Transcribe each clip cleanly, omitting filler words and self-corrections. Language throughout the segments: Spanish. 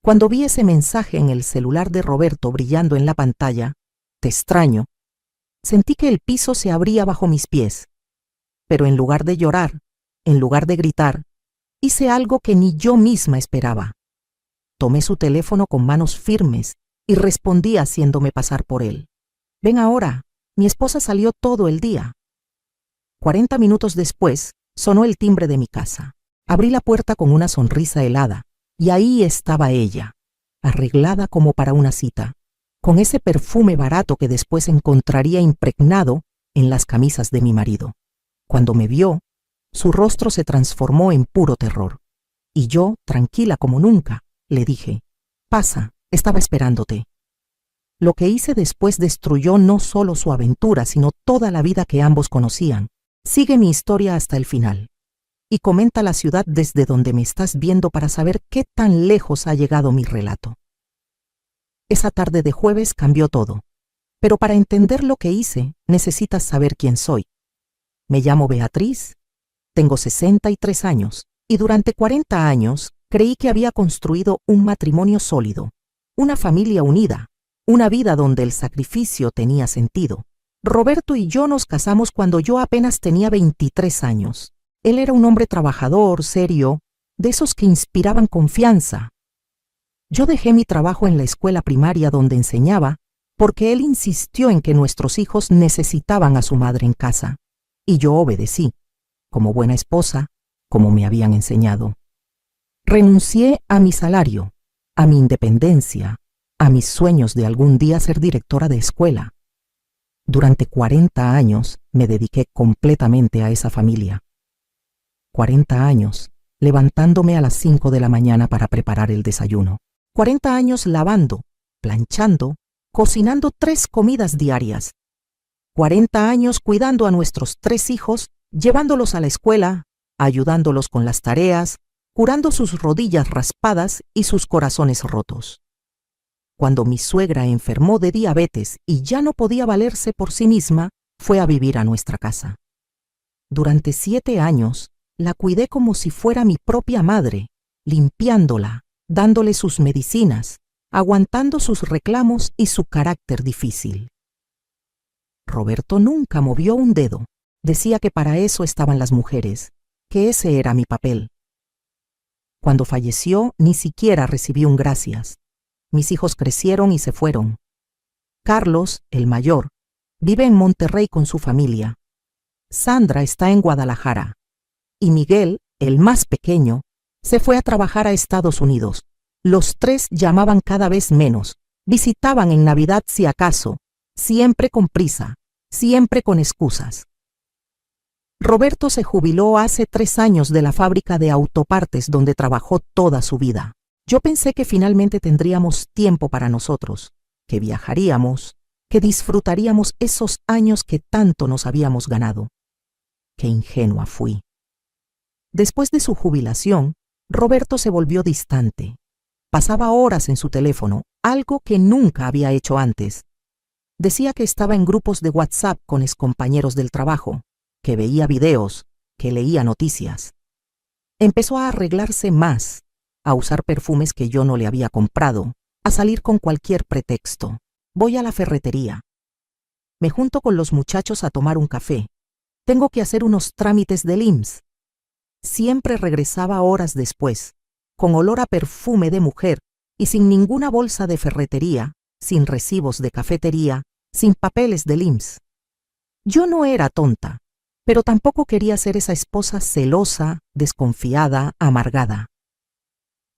Cuando vi ese mensaje en el celular de Roberto brillando en la pantalla, te extraño, sentí que el piso se abría bajo mis pies. Pero en lugar de llorar, en lugar de gritar, hice algo que ni yo misma esperaba. Tomé su teléfono con manos firmes y respondí haciéndome pasar por él. Ven ahora, mi esposa salió todo el día. 40 minutos después, sonó el timbre de mi casa. Abrí la puerta con una sonrisa helada, y ahí estaba ella, arreglada como para una cita, con ese perfume barato que después encontraría impregnado en las camisas de mi marido. Cuando me vio, su rostro se transformó en puro terror, y yo, tranquila como nunca, le dije, «Pasa, estaba esperándote». Lo que hice después destruyó no solo su aventura, sino toda la vida que ambos conocían. Sigue mi historia hasta el final. Y comenta la ciudad desde donde me estás viendo para saber qué tan lejos ha llegado mi relato. Esa tarde de jueves cambió todo. Pero para entender lo que hice, necesitas saber quién soy. Me llamo Beatriz, tengo 63 años, y durante 40 años creí que había construido un matrimonio sólido, una familia unida, una vida donde el sacrificio tenía sentido. Roberto y yo nos casamos cuando yo apenas tenía 23 años. Él era un hombre trabajador, serio, de esos que inspiraban confianza. Yo dejé mi trabajo en la escuela primaria donde enseñaba porque él insistió en que nuestros hijos necesitaban a su madre en casa. Y yo obedecí, como buena esposa, como me habían enseñado. Renuncié a mi salario, a mi independencia, a mis sueños de algún día ser directora de escuela. Durante 40 años me dediqué completamente a esa familia. 40 años levantándome a las 5 de la mañana para preparar el desayuno. 40 años lavando, planchando, cocinando 3 comidas diarias. 40 años cuidando a nuestros 3 hijos, llevándolos a la escuela, ayudándolos con las tareas, curando sus rodillas raspadas y sus corazones rotos. Cuando mi suegra enfermó de diabetes y ya no podía valerse por sí misma, fue a vivir a nuestra casa. Durante 7 años, la cuidé como si fuera mi propia madre, limpiándola, dándole sus medicinas, aguantando sus reclamos y su carácter difícil. Roberto nunca movió un dedo. Decía que para eso estaban las mujeres, que ese era mi papel. Cuando falleció, ni siquiera recibí un gracias. Mis hijos crecieron y se fueron. Carlos, el mayor, vive en Monterrey con su familia. Sandra está en Guadalajara. Y Miguel, el más pequeño, se fue a trabajar a Estados Unidos. Los 3 llamaban cada vez menos. Visitaban en Navidad si acaso, siempre con prisa, siempre con excusas. Roberto se jubiló hace 3 años de la fábrica de autopartes donde trabajó toda su vida. Yo pensé que finalmente tendríamos tiempo para nosotros, que viajaríamos, que disfrutaríamos esos años que tanto nos habíamos ganado. Qué ingenua fui. Después de su jubilación, Roberto se volvió distante. Pasaba horas en su teléfono, algo que nunca había hecho antes. Decía que estaba en grupos de WhatsApp con excompañeros del trabajo, que veía videos, que leía noticias. Empezó a arreglarse más, a usar perfumes que yo no le había comprado, a salir con cualquier pretexto. Voy a la ferretería. Me junto con los muchachos a tomar un café. Tengo que hacer unos trámites del IMSS. Siempre regresaba horas después, con olor a perfume de mujer y sin ninguna bolsa de ferretería, sin recibos de cafetería, sin papeles del IMSS. Yo no era tonta, pero tampoco quería ser esa esposa celosa, desconfiada, amargada.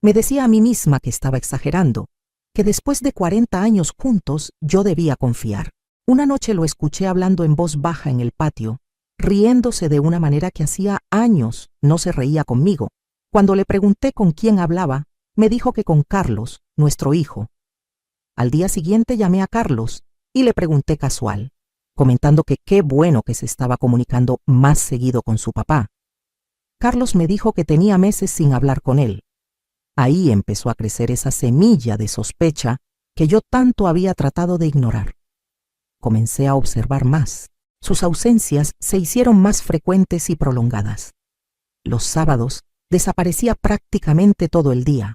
Me decía a mí misma que estaba exagerando, que después de 40 años juntos yo debía confiar. Una noche lo escuché hablando en voz baja en el patio, riéndose de una manera que hacía años no se reía conmigo. Cuando le pregunté con quién hablaba, me dijo que con Carlos, nuestro hijo. Al día siguiente llamé a Carlos y le pregunté casual, comentando que qué bueno que se estaba comunicando más seguido con su papá. Carlos me dijo que tenía meses sin hablar con él. Ahí empezó a crecer esa semilla de sospecha que yo tanto había tratado de ignorar. Comencé a observar más. Sus ausencias se hicieron más frecuentes y prolongadas. Los sábados desaparecía prácticamente todo el día.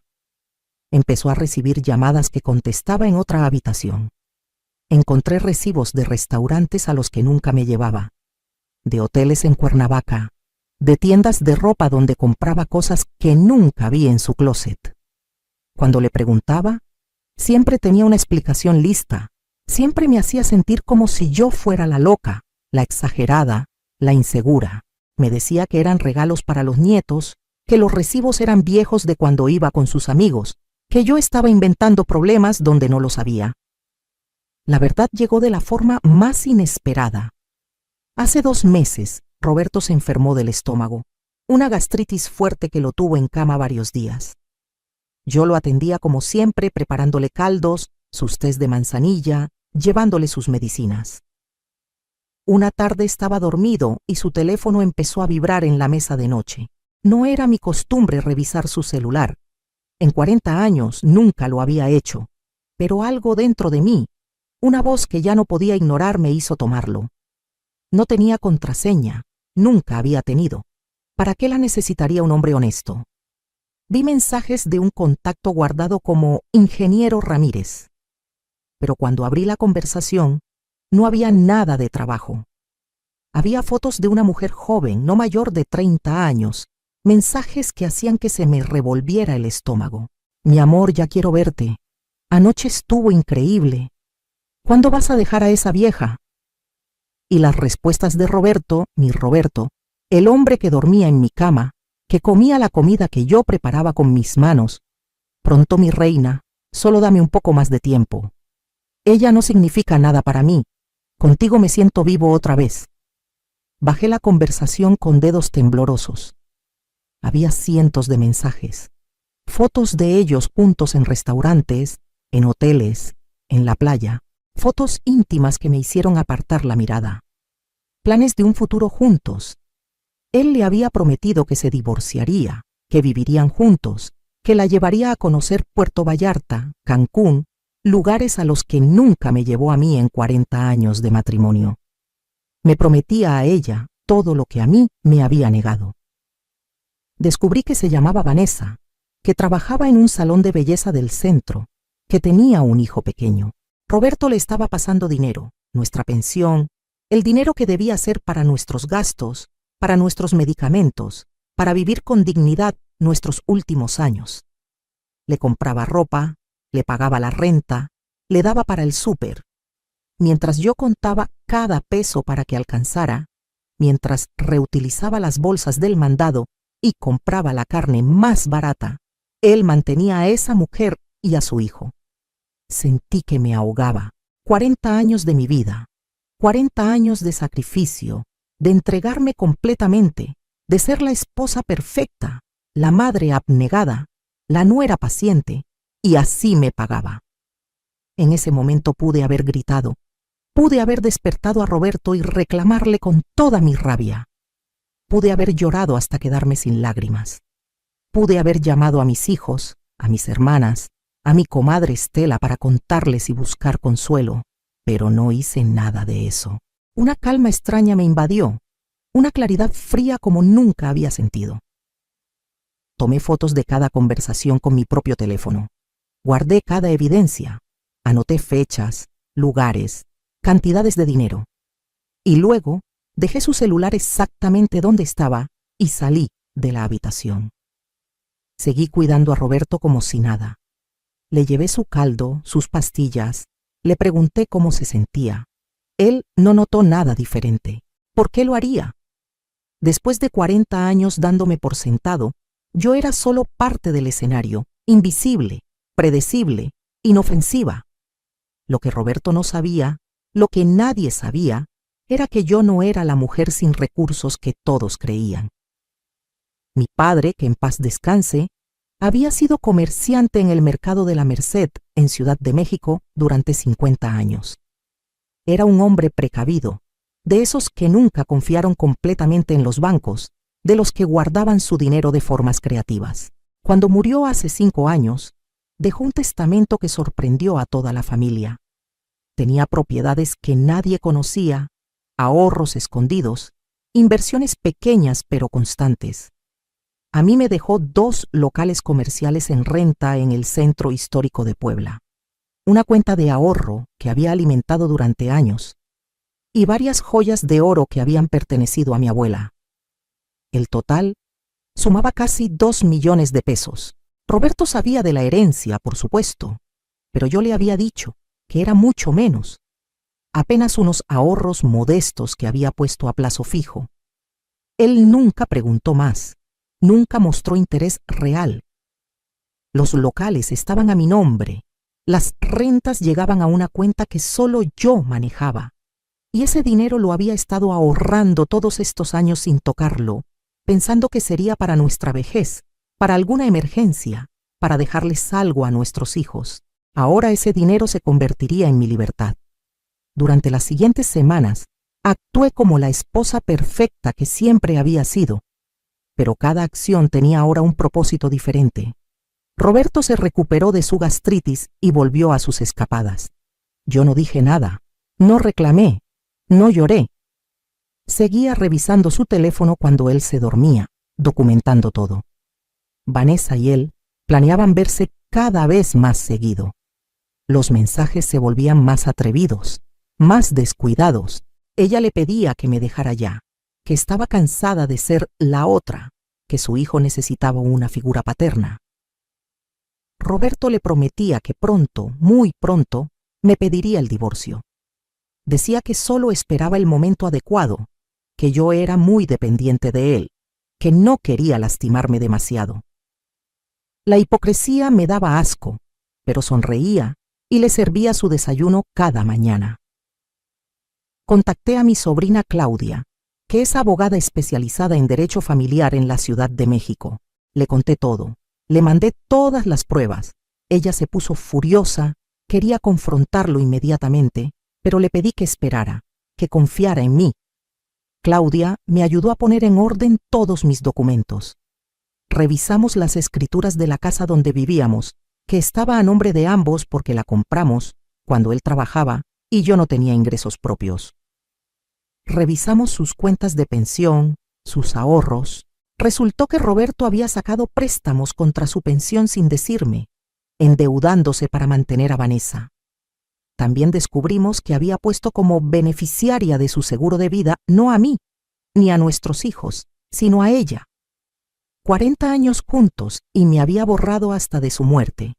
Empezó a recibir llamadas que contestaba en otra habitación. Encontré recibos de restaurantes a los que nunca me llevaba, de hoteles en Cuernavaca, de tiendas de ropa donde compraba cosas que nunca vi en su closet. Cuando le preguntaba, siempre tenía una explicación lista. Siempre me hacía sentir como si yo fuera la loca, la exagerada, la insegura. Me decía que eran regalos para los nietos, que los recibos eran viejos de cuando iba con sus amigos, que yo estaba inventando problemas donde no los había. La verdad llegó de la forma más inesperada. Hace 2 meses, Roberto se enfermó del estómago, una gastritis fuerte que lo tuvo en cama varios días. Yo lo atendía como siempre, preparándole caldos, sus tés de manzanilla, llevándole sus medicinas. Una tarde estaba dormido y su teléfono empezó a vibrar en la mesa de noche. No era mi costumbre revisar su celular. En 40 años nunca lo había hecho, pero algo dentro de mí, una voz que ya no podía ignorar, me hizo tomarlo. No tenía contraseña, nunca había tenido. ¿Para qué la necesitaría un hombre honesto? Vi mensajes de un contacto guardado como Ingeniero Ramírez. Pero cuando abrí la conversación, no había nada de trabajo. Había fotos de una mujer joven, no mayor de 30 años, mensajes que hacían que se me revolviera el estómago. Mi amor, ya quiero verte. Anoche estuvo increíble. ¿Cuándo vas a dejar a esa vieja? Y las respuestas de Roberto, mi Roberto, el hombre que dormía en mi cama, que comía la comida que yo preparaba con mis manos. Pronto, mi reina, solo dame un poco más de tiempo. Ella no significa nada para mí. Contigo me siento vivo otra vez. Bajé la conversación con dedos temblorosos. Había cientos de mensajes, fotos de ellos juntos en restaurantes, en hoteles, en la playa, fotos íntimas que me hicieron apartar la mirada. Planes de un futuro juntos. Él le había prometido que se divorciaría, que vivirían juntos, que la llevaría a conocer Puerto Vallarta, Cancún, lugares a los que nunca me llevó a mí en 40 años de matrimonio. Me prometía a ella todo lo que a mí me había negado. Descubrí que se llamaba Vanessa, que trabajaba en un salón de belleza del centro, que tenía un hijo pequeño. Roberto le estaba pasando dinero, nuestra pensión, el dinero que debía ser para nuestros gastos, para nuestros medicamentos, para vivir con dignidad nuestros últimos años. Le compraba ropa, le pagaba la renta, le daba para el súper. Mientras yo contaba cada peso para que alcanzara, mientras reutilizaba las bolsas del mandado y compraba la carne más barata, él mantenía a esa mujer y a su hijo. Sentí que me ahogaba. 40 años de mi vida, 40 años de sacrificio, de entregarme completamente, de ser la esposa perfecta, la madre abnegada, la nuera paciente, y así me pagaba. En ese momento pude haber gritado, pude haber despertado a Roberto y reclamarle con toda mi rabia. Pude haber llorado hasta quedarme sin lágrimas. Pude haber llamado a mis hijos, a mis hermanas, a mi comadre Estela para contarles y buscar consuelo, pero no hice nada de eso. Una calma extraña me invadió, una claridad fría como nunca había sentido. Tomé fotos de cada conversación con mi propio teléfono. Guardé cada evidencia. Anoté fechas, lugares, cantidades de dinero. Y luego dejé su celular exactamente donde estaba y salí de la habitación. Seguí cuidando a Roberto como si nada. Le llevé su caldo, sus pastillas, le pregunté cómo se sentía. Él no notó nada diferente. ¿Por qué lo haría? Después de 40 años dándome por sentado, yo era solo parte del escenario, invisible, predecible, inofensiva. Lo que Roberto no sabía, lo que nadie sabía, era que yo no era la mujer sin recursos que todos creían. Mi padre, que en paz descanse, había sido comerciante en el mercado de la Merced, en Ciudad de México, durante 50 años. Era un hombre precavido, de esos que nunca confiaron completamente en los bancos, de los que guardaban su dinero de formas creativas. Cuando murió hace 5 años, dejó un testamento que sorprendió a toda la familia. Tenía propiedades que nadie conocía, ahorros escondidos, inversiones pequeñas pero constantes. A mí me dejó 2 locales comerciales en renta en el centro histórico de Puebla, una cuenta de ahorro que había alimentado durante años y varias joyas de oro que habían pertenecido a mi abuela. El total sumaba casi 2 millones de pesos. Roberto sabía de la herencia, por supuesto, pero yo le había dicho que era mucho menos, apenas unos ahorros modestos que había puesto a plazo fijo. Él nunca preguntó más, nunca mostró interés real. Los locales estaban a mi nombre, las rentas llegaban a una cuenta que solo yo manejaba, y ese dinero lo había estado ahorrando todos estos años sin tocarlo, pensando que sería para nuestra vejez, para alguna emergencia, para dejarles algo a nuestros hijos. Ahora ese dinero se convertiría en mi libertad. Durante las siguientes semanas, actué como la esposa perfecta que siempre había sido, pero cada acción tenía ahora un propósito diferente. Roberto se recuperó de su gastritis y volvió a sus escapadas. Yo no dije nada, no reclamé, no lloré. Seguía revisando su teléfono cuando él se dormía, documentando todo. Vanessa y él planeaban verse cada vez más seguido. Los mensajes se volvían más atrevidos, más descuidados. Ella le pedía que me dejara ya, que estaba cansada de ser la otra, que su hijo necesitaba una figura paterna. Roberto le prometía que pronto, muy pronto, me pediría el divorcio. Decía que solo esperaba el momento adecuado, que yo era muy dependiente de él, que no quería lastimarme demasiado. La hipocresía me daba asco, pero sonreía y le servía su desayuno cada mañana. Contacté a mi sobrina Claudia, que es abogada especializada en derecho familiar en la Ciudad de México. Le conté todo, le mandé todas las pruebas. Ella se puso furiosa, quería confrontarlo inmediatamente, pero le pedí que esperara, que confiara en mí. Claudia me ayudó a poner en orden todos mis documentos. Revisamos las escrituras de la casa donde vivíamos, que estaba a nombre de ambos porque la compramos cuando él trabajaba y yo no tenía ingresos propios. Revisamos sus cuentas de pensión, sus ahorros. Resultó que Roberto había sacado préstamos contra su pensión sin decirme, endeudándose para mantener a Vanessa. También descubrimos que había puesto como beneficiaria de su seguro de vida no a mí, ni a nuestros hijos, sino a ella. 40 años juntos y me había borrado hasta de su muerte.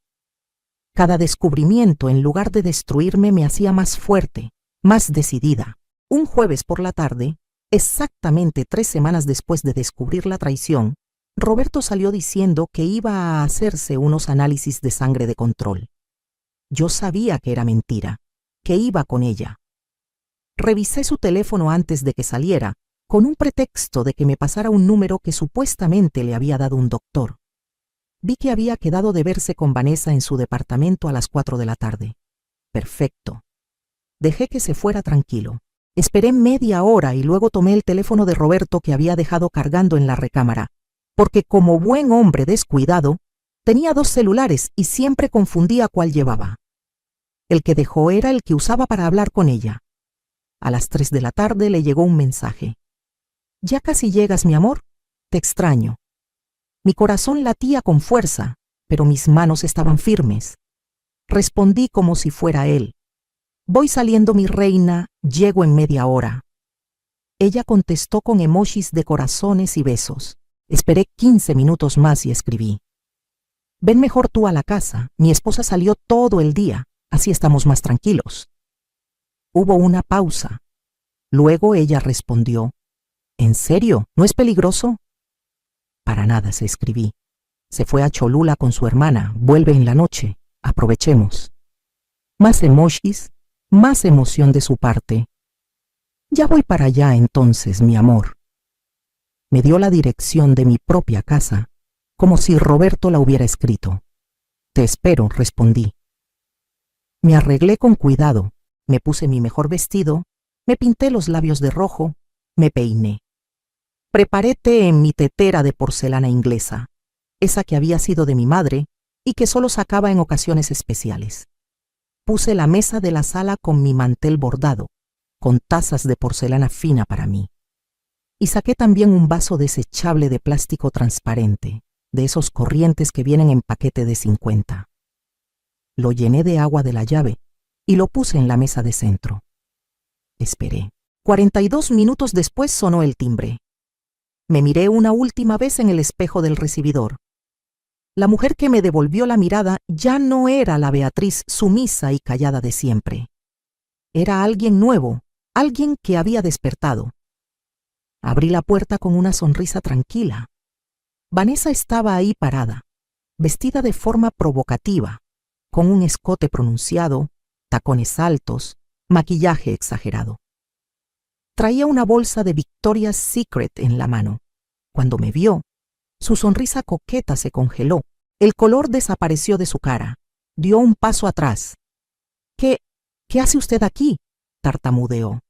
Cada descubrimiento, en lugar de destruirme, me hacía más fuerte, más decidida. Un jueves por la tarde, exactamente 3 semanas después de descubrir la traición, Roberto salió diciendo que iba a hacerse unos análisis de sangre de control. Yo sabía que era mentira, que iba con ella. Revisé su teléfono antes de que saliera, con un pretexto de que me pasara un número que supuestamente le había dado un doctor. Vi que había quedado de verse con Vanessa en su departamento a las 4 de la tarde. Perfecto. Dejé que se fuera tranquilo. Esperé media hora y luego tomé el teléfono de Roberto que había dejado cargando en la recámara, porque como buen hombre descuidado, tenía 2 celulares y siempre confundía cuál llevaba. El que dejó era el que usaba para hablar con ella. A las 3 de la tarde le llegó un mensaje. «Ya casi llegas, mi amor. Te extraño». Mi corazón latía con fuerza, pero mis manos estaban firmes. Respondí como si fuera él. «Voy saliendo, mi reina, llego en media hora». Ella contestó con emojis de corazones y besos. Esperé 15 minutos más y escribí. «Ven mejor tú a la casa, mi esposa salió todo el día, así estamos más tranquilos». Hubo una pausa. Luego ella respondió. «¿En serio? ¿No es peligroso?» «Para nada», se escribí. «Se fue a Cholula con su hermana, vuelve en la noche, aprovechemos». Más emojis, más emoción de su parte. «Ya voy para allá entonces, mi amor». Me dio la dirección de mi propia casa, como si Roberto la hubiera escrito. «Te espero», respondí. Me arreglé con cuidado, me puse mi mejor vestido, me pinté los labios de rojo, me peiné. Preparé té en mi tetera de porcelana inglesa, esa que había sido de mi madre y que solo sacaba en ocasiones especiales. Puse la mesa de la sala con mi mantel bordado, con tazas de porcelana fina para mí. y saqué también un vaso desechable de plástico transparente, de esos corrientes que vienen en paquete de 50. Lo llené de agua de la llave y lo puse en la mesa de centro. Esperé. 42 minutos después sonó el timbre. Me miré una última vez en el espejo del recibidor. La mujer que me devolvió la mirada ya no era la Beatriz sumisa y callada de siempre. Era alguien nuevo, alguien que había despertado. Abrí la puerta con una sonrisa tranquila. Vanessa estaba ahí parada, vestida de forma provocativa, con un escote pronunciado, tacones altos, maquillaje exagerado. Traía una bolsa de Victoria's Secret en la mano. Cuando me vio, su sonrisa coqueta se congeló, el color desapareció de su cara, dio un paso atrás. ¿Qué hace usted aquí?, tartamudeó.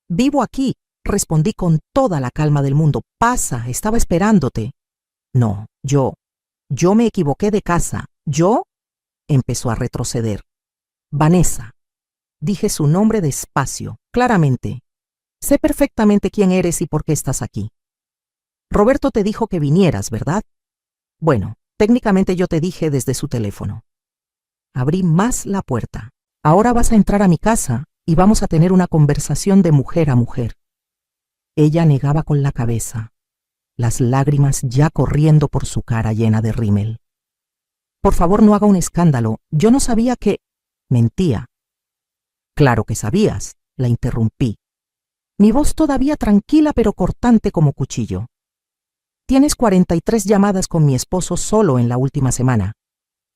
Vivo aquí, respondí con toda la calma del mundo. Pasa, estaba esperándote. No, yo me equivoqué de casa. ¿Yo? Empezó a retroceder. Vanessa. Dije su nombre despacio, claramente. Sé perfectamente quién eres y por qué estás aquí. Roberto te dijo que vinieras, ¿verdad? Bueno, técnicamente yo te dije desde su teléfono. Abrí más la puerta. Ahora vas a entrar a mi casa y vamos a tener una conversación de mujer a mujer. Ella negaba con la cabeza, las lágrimas ya corriendo por su cara llena de rímel. Por favor, no haga un escándalo. Yo no sabía que... Mentía. Claro que sabías, la interrumpí. Mi voz todavía tranquila pero cortante como cuchillo. Tienes 43 llamadas con mi esposo solo en la última semana.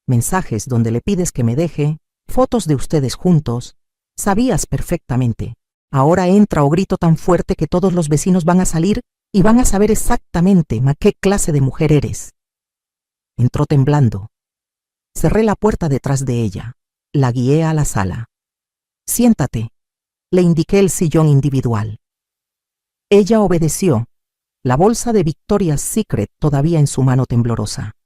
Mensajes donde le pides que me deje, fotos de ustedes juntos. Sabías perfectamente. Ahora entra o grito tan fuerte que todos los vecinos van a salir y van a saber exactamente qué clase de mujer eres. Entró temblando. Cerré la puerta detrás de ella. La guié a la sala. Siéntate. Le indiqué el sillón individual. Ella obedeció, la bolsa de Victoria's Secret todavía en su mano temblorosa.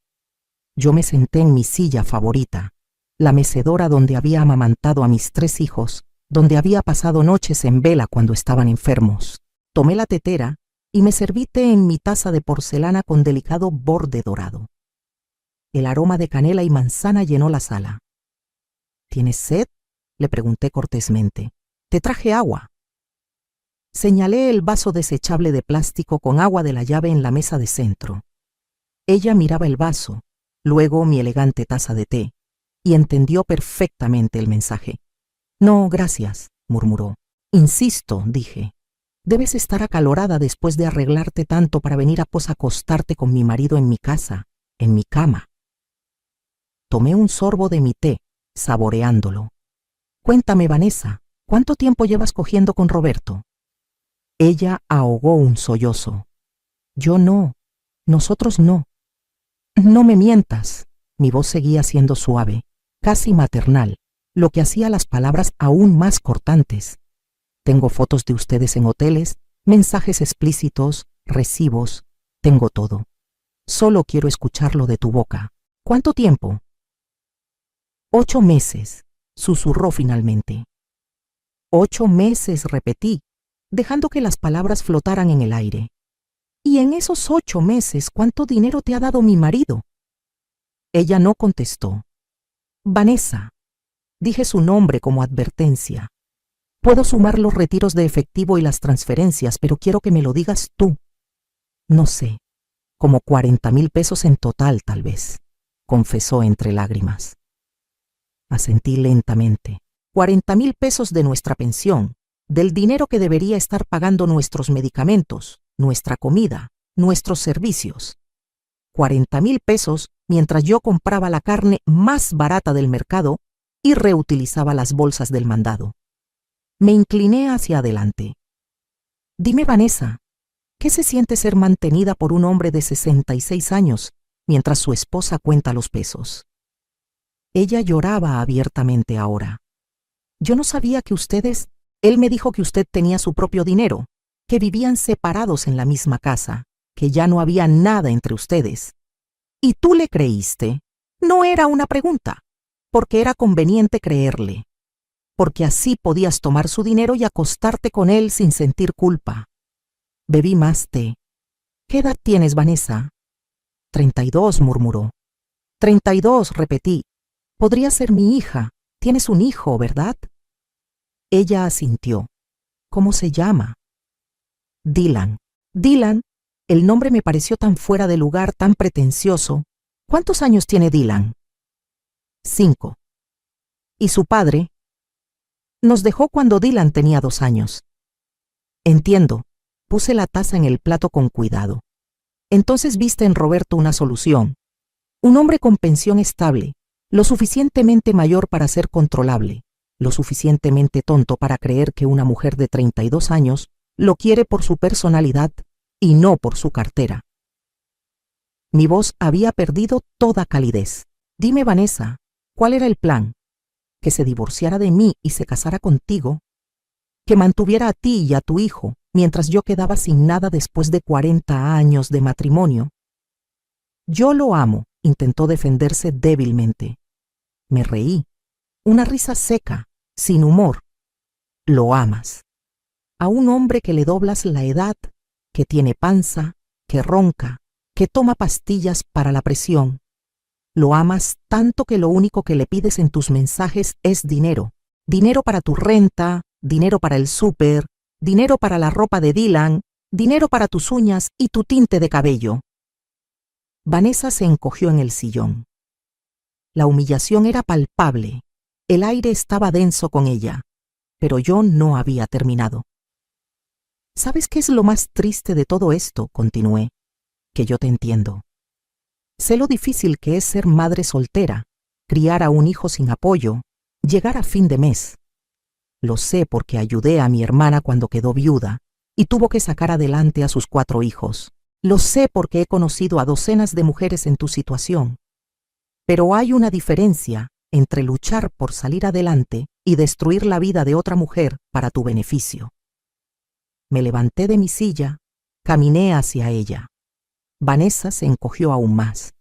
Yo me senté en mi silla favorita, la mecedora donde había amamantado a mis 3 hijos, donde había pasado noches en vela cuando estaban enfermos. Tomé la tetera y me serví té en mi taza de porcelana con delicado borde dorado. El aroma de canela y manzana llenó la sala. ¿Tienes sed?, le pregunté cortésmente. Te traje agua. Señalé el vaso desechable de plástico con agua de la llave en la mesa de centro. Ella miraba el vaso, luego mi elegante taza de té, y entendió perfectamente el mensaje. No, gracias, murmuró. Insisto, dije. Debes estar acalorada después de arreglarte tanto para venir a posacostarte con mi marido en mi casa, en mi cama. Tomé un sorbo de mi té, saboreándolo. Cuéntame, Vanessa, ¿cuánto tiempo llevas cogiendo con Roberto? Ella ahogó un sollozo. Yo no, nosotros no. No me mientas. Mi voz seguía siendo suave, casi maternal, lo que hacía las palabras aún más cortantes. Tengo fotos de ustedes en hoteles, mensajes explícitos, recibos, tengo todo. Solo quiero escucharlo de tu boca. ¿Cuánto tiempo? 8 meses, susurró finalmente. 8 meses, repetí, dejando que las palabras flotaran en el aire. ¿Y en esos 8 meses cuánto dinero te ha dado mi marido? Ella no contestó. Vanessa, dije su nombre como advertencia. Puedo sumar los retiros de efectivo y las transferencias, pero quiero que me lo digas tú. No sé, como 40,000 pesos en total, tal vez, confesó entre lágrimas. Asentí lentamente. 40,000 pesos de nuestra pensión, del dinero que debería estar pagando nuestros medicamentos, nuestra comida, nuestros servicios. 40,000 pesos mientras yo compraba la carne más barata del mercado y reutilizaba las bolsas del mandado. Me incliné hacia adelante. Dime, Vanessa, ¿qué se siente ser mantenida por un hombre de 66 años mientras su esposa cuenta los pesos? Ella lloraba abiertamente ahora. Yo no sabía que ustedes... Él me dijo que usted tenía su propio dinero, que vivían separados en la misma casa, que ya no había nada entre ustedes. ¿Y tú le creíste? No era una pregunta, porque era conveniente creerle, porque así podías tomar su dinero y acostarte con él sin sentir culpa. Bebí más té. ¿Qué edad tienes, Vanessa? 32, murmuró. 32, repetí. Podría ser mi hija. Tienes un hijo, ¿verdad? Ella asintió. ¿Cómo se llama? Dylan. Dylan. El nombre me pareció tan fuera de lugar, tan pretencioso. ¿Cuántos años tiene Dylan? 5. ¿Y su padre? Nos dejó cuando Dylan tenía 2 años. Entiendo. Puse la taza en el plato con cuidado. Entonces viste en Roberto una solución. Un hombre con pensión estable, lo suficientemente mayor para ser controlable, lo suficientemente tonto para creer que una mujer de 32 años lo quiere por su personalidad y no por su cartera. Mi voz había perdido toda calidez. Dime, Vanessa, ¿cuál era el plan? ¿Que se divorciara de mí y se casara contigo? ¿Que mantuviera a ti y a tu hijo mientras yo quedaba sin nada después de 40 años de matrimonio? Yo lo amo, intentó defenderse débilmente. Me reí. Una risa seca, sin humor. Lo amas. A un hombre que le doblas la edad, que tiene panza, que ronca, que toma pastillas para la presión. Lo amas tanto que lo único que le pides en tus mensajes es dinero. Dinero para tu renta, dinero para el súper, dinero para la ropa de Dylan, dinero para tus uñas y tu tinte de cabello. Vanessa se encogió en el sillón. La humillación era palpable. El aire estaba denso con ella, pero yo no había terminado. ¿Sabes qué es lo más triste de todo esto?, continué. Que yo te entiendo. Sé lo difícil que es ser madre soltera, criar a un hijo sin apoyo, llegar a fin de mes. Lo sé porque ayudé a mi hermana cuando quedó viuda y tuvo que sacar adelante a sus 4 hijos. Lo sé porque he conocido a docenas de mujeres en tu situación. Pero hay una diferencia entre luchar por salir adelante y destruir la vida de otra mujer para tu beneficio. Me levanté de mi silla, caminé hacia ella. Vanessa se encogió aún más.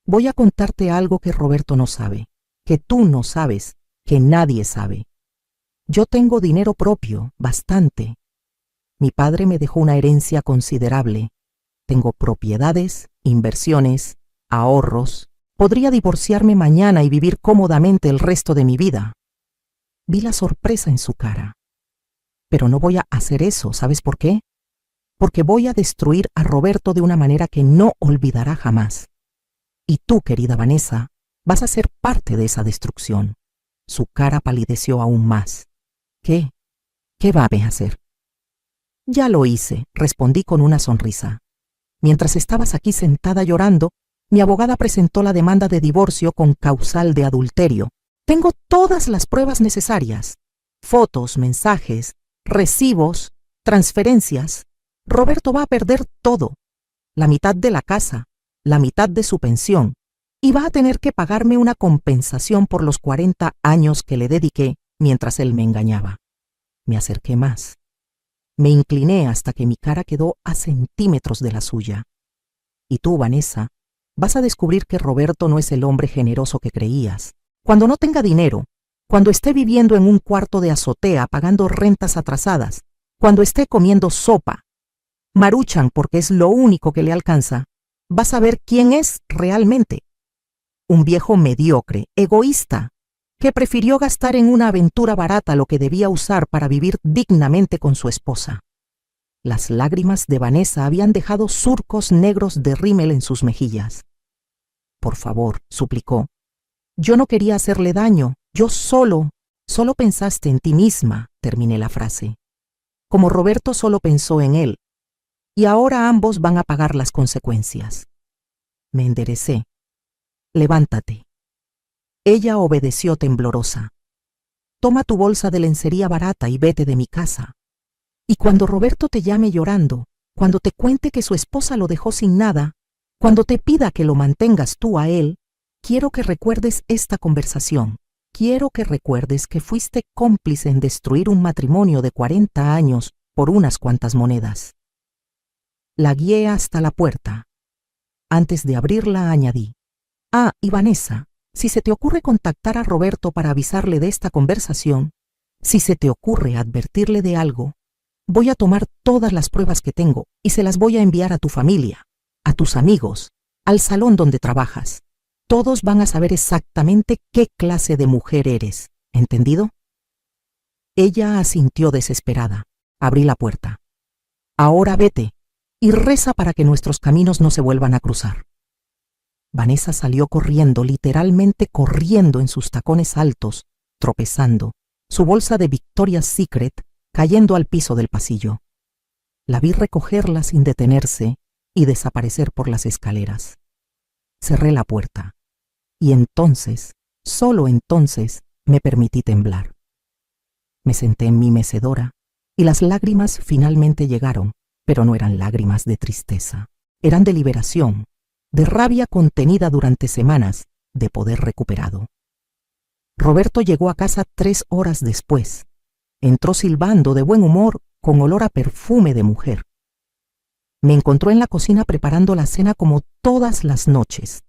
Voy a contarte algo que Roberto no sabe, que tú no sabes, que nadie sabe. Yo tengo dinero propio, bastante. Mi padre me dejó una herencia considerable. Tengo propiedades, inversiones, ahorros. Podría divorciarme mañana y vivir cómodamente el resto de mi vida. Vi la sorpresa en su cara. Pero no voy a hacer eso, ¿sabes por qué? Porque voy a destruir a Roberto de una manera que no olvidará jamás. Y tú, querida Vanessa, vas a ser parte de esa destrucción. Su cara palideció aún más. ¿Qué? ¿Qué va a hacer? Ya lo hice, respondí con una sonrisa. Mientras estabas aquí sentada llorando, mi abogada presentó la demanda de divorcio con causal de adulterio. Tengo todas las pruebas necesarias. Fotos, mensajes, recibos, transferencias. Roberto va a perder todo. La mitad de la casa, la mitad de su pensión, y va a tener que pagarme una compensación por los 40 años que le dediqué mientras él me engañaba. Me acerqué más. Me incliné hasta que mi cara quedó a centímetros de la suya. Y tú, Vanessa, vas a descubrir que Roberto no es el hombre generoso que creías. Cuando no tenga dinero, cuando esté viviendo en un cuarto de azotea pagando rentas atrasadas, cuando esté comiendo sopa, Maruchan porque es lo único que le alcanza, vas a ver quién es realmente. Un viejo mediocre, egoísta, que prefirió gastar en una aventura barata lo que debía usar para vivir dignamente con su esposa. Las lágrimas de Vanessa habían dejado surcos negros de rímel en sus mejillas. Por favor, suplicó. Yo no quería hacerle daño, yo solo pensaste en ti misma, terminé la frase. Como Roberto solo pensó en él, y ahora ambos van a pagar las consecuencias. Me enderecé. Levántate. Ella obedeció temblorosa. Toma tu bolsa de lencería barata y vete de mi casa. Y cuando Roberto te llame llorando, cuando te cuente que su esposa lo dejó sin nada, cuando te pida que lo mantengas tú a él, quiero que recuerdes esta conversación. Quiero que recuerdes que fuiste cómplice en destruir un matrimonio de 40 años por unas cuantas monedas. La guié hasta la puerta. Antes de abrirla añadí: Ah, y Vanessa, si se te ocurre contactar a Roberto para avisarle de esta conversación, si se te ocurre advertirle de algo, Voy a tomar todas las pruebas que tengo y se las voy a enviar a tu familia, a tus amigos, al salón donde trabajas. Todos van a saber exactamente qué clase de mujer eres. ¿Entendido? Ella asintió desesperada. Abrí la puerta. Ahora vete y reza para que nuestros caminos no se vuelvan a cruzar. Vanessa salió corriendo, literalmente corriendo en sus tacones altos, tropezando, su bolsa de Victoria's Secret cayendo al piso del pasillo. La vi recogerla sin detenerse y desaparecer por las escaleras. Cerré la puerta y entonces, solo entonces, me permití temblar. Me senté en mi mecedora y las lágrimas finalmente llegaron, pero no eran lágrimas de tristeza, eran de liberación, de rabia contenida durante semanas, de poder recuperado. Roberto llegó a casa 3 horas después. Entró silbando de buen humor, con olor a perfume de mujer. Me encontró en la cocina preparando la cena como todas las noches.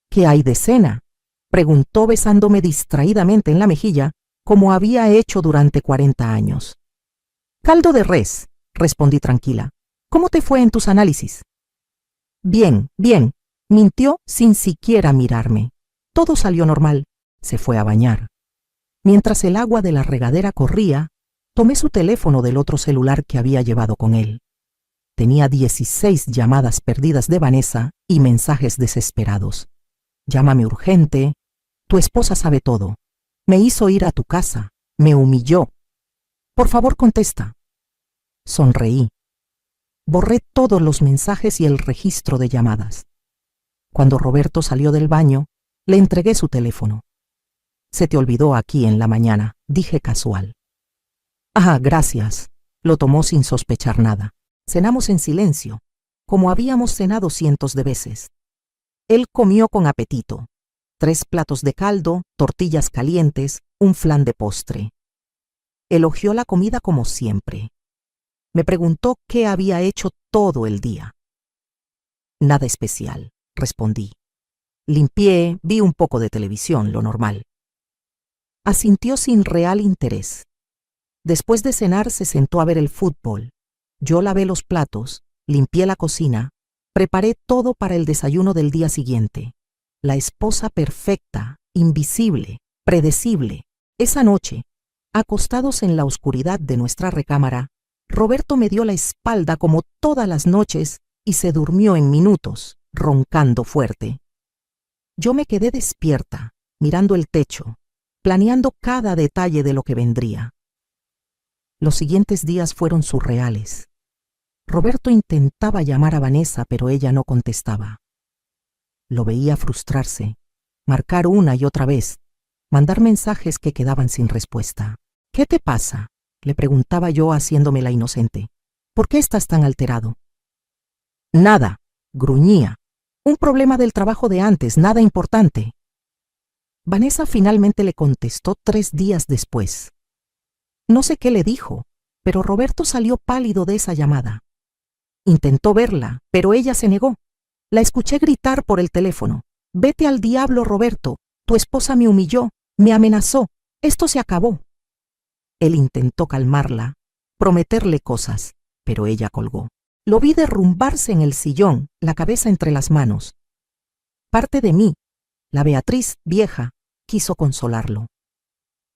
¿Qué hay de cena?, preguntó besándome distraídamente en la mejilla, como había hecho durante 40 años. Caldo de res, respondí tranquila. ¿Cómo te fue en tus análisis? Bien, bien, mintió sin siquiera mirarme. Todo salió normal. Se fue a bañar. Mientras el agua de la regadera corría, tomé su teléfono del otro celular que había llevado con él. Tenía 16 llamadas perdidas de Vanessa y mensajes desesperados. Llámame urgente. Tu esposa sabe todo. Me hizo ir a tu casa. Me humilló. Por favor, contesta. Sonreí. Borré todos los mensajes y el registro de llamadas. Cuando Roberto salió del baño, le entregué su teléfono. Se te olvidó aquí en la mañana, dije casual. Ah, gracias. Lo tomó sin sospechar nada. Cenamos en silencio, como habíamos cenado cientos de veces. Él comió con apetito. 3 platos de caldo, tortillas calientes, un flan de postre. Elogió la comida como siempre. Me preguntó qué había hecho todo el día. Nada especial, respondí. Limpié, vi un poco de televisión, lo normal. Asintió sin real interés. Después de cenar se sentó a ver el fútbol. Yo lavé los platos, limpié la cocina, preparé todo para el desayuno del día siguiente. La esposa perfecta, invisible, predecible. Esa noche, acostados en la oscuridad de nuestra recámara, Roberto me dio la espalda como todas las noches y se durmió en minutos, roncando fuerte. Yo me quedé despierta, mirando el techo, planeando cada detalle de lo que vendría. Los siguientes días fueron surreales. Roberto intentaba llamar a Vanessa, pero ella no contestaba. Lo veía frustrarse, marcar una y otra vez, mandar mensajes que quedaban sin respuesta. ¿Qué te pasa?, le preguntaba yo haciéndome la inocente. ¿Por qué estás tan alterado? Nada, gruñía. Un problema del trabajo de antes, nada importante. Vanessa finalmente le contestó 3 días después. No sé qué le dijo, pero Roberto salió pálido de esa llamada. Intentó verla, pero ella se negó. La escuché gritar por el teléfono. Vete al diablo, Roberto. Tu esposa me humilló, me amenazó. Esto se acabó. Él intentó calmarla, prometerle cosas, pero ella colgó. Lo vi derrumbarse en el sillón, la cabeza entre las manos. Parte de mí, la Beatriz vieja, quiso consolarlo.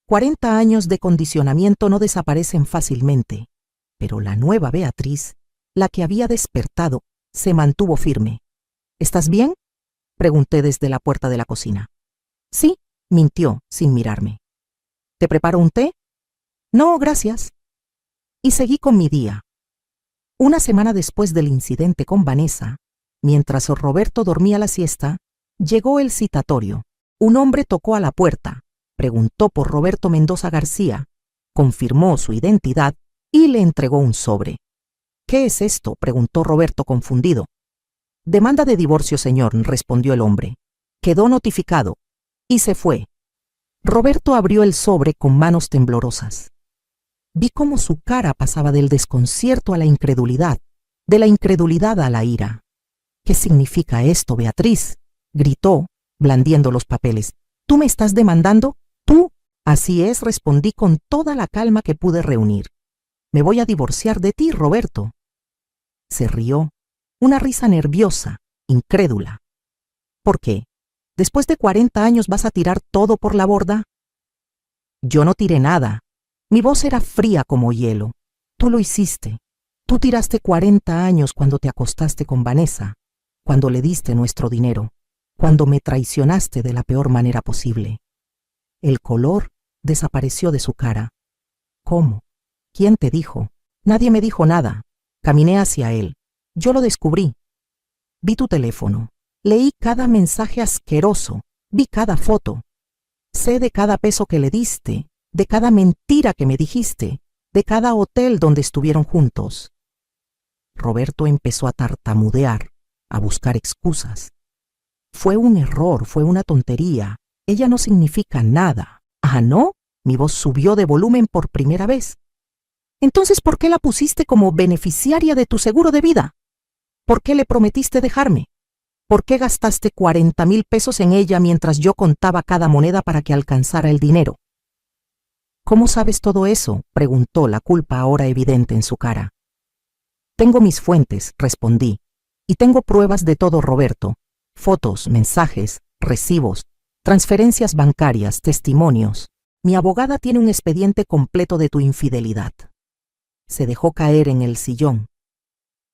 40 años de condicionamiento no desaparecen fácilmente, pero la nueva Beatriz, la que había despertado, se mantuvo firme. ¿Estás bien?, pregunté desde la puerta de la cocina. Sí, mintió, sin mirarme. ¿Te preparo un té? No, gracias. Y seguí con mi día. Una semana después del incidente con Vanessa, mientras Roberto dormía la siesta, llegó el citatorio. Un hombre tocó a la puerta, preguntó por Roberto Mendoza García, confirmó su identidad y le entregó un sobre. ¿Qué es esto?, preguntó Roberto confundido. Demanda de divorcio, señor, respondió el hombre. Quedó notificado y se fue. Roberto abrió el sobre con manos temblorosas. Vi cómo su cara pasaba del desconcierto a la incredulidad, de la incredulidad a la ira. ¿Qué significa esto, Beatriz?, gritó, blandiendo los papeles. ¿Tú me estás demandando? ¿Tú? Así es, respondí con toda la calma que pude reunir. Me voy a divorciar de ti, Roberto. Se rió, una risa nerviosa, incrédula. ¿Por qué? ¿Después de 40 años vas a tirar todo por la borda? Yo no tiré nada. Mi voz era fría como hielo. Tú lo hiciste. Tú tiraste 40 años cuando te acostaste con Vanessa, cuando le diste nuestro dinero, cuando me traicionaste de la peor manera posible. El color desapareció de su cara. ¿Cómo? ¿Quién te dijo? Nadie me dijo nada. Caminé hacia él. Yo lo descubrí. Vi tu teléfono. Leí cada mensaje asqueroso. Vi cada foto. Sé de cada peso que le diste, de cada mentira que me dijiste, de cada hotel donde estuvieron juntos. Roberto empezó a tartamudear, a buscar excusas. Fue un error, fue una tontería. Ella no significa nada. ¿Ah, no? Mi voz subió de volumen por primera vez. Entonces, ¿por qué la pusiste como beneficiaria de tu seguro de vida? ¿Por qué le prometiste dejarme? ¿Por qué gastaste 40,000 pesos en ella mientras yo contaba cada moneda para que alcanzara el dinero? ¿Cómo sabes todo eso?, preguntó, la culpa ahora evidente en su cara. Tengo mis fuentes, respondí, y tengo pruebas de todo, Roberto. Fotos, mensajes, recibos, transferencias bancarias, testimonios. Mi abogada tiene un expediente completo de tu infidelidad. Se dejó caer en el sillón.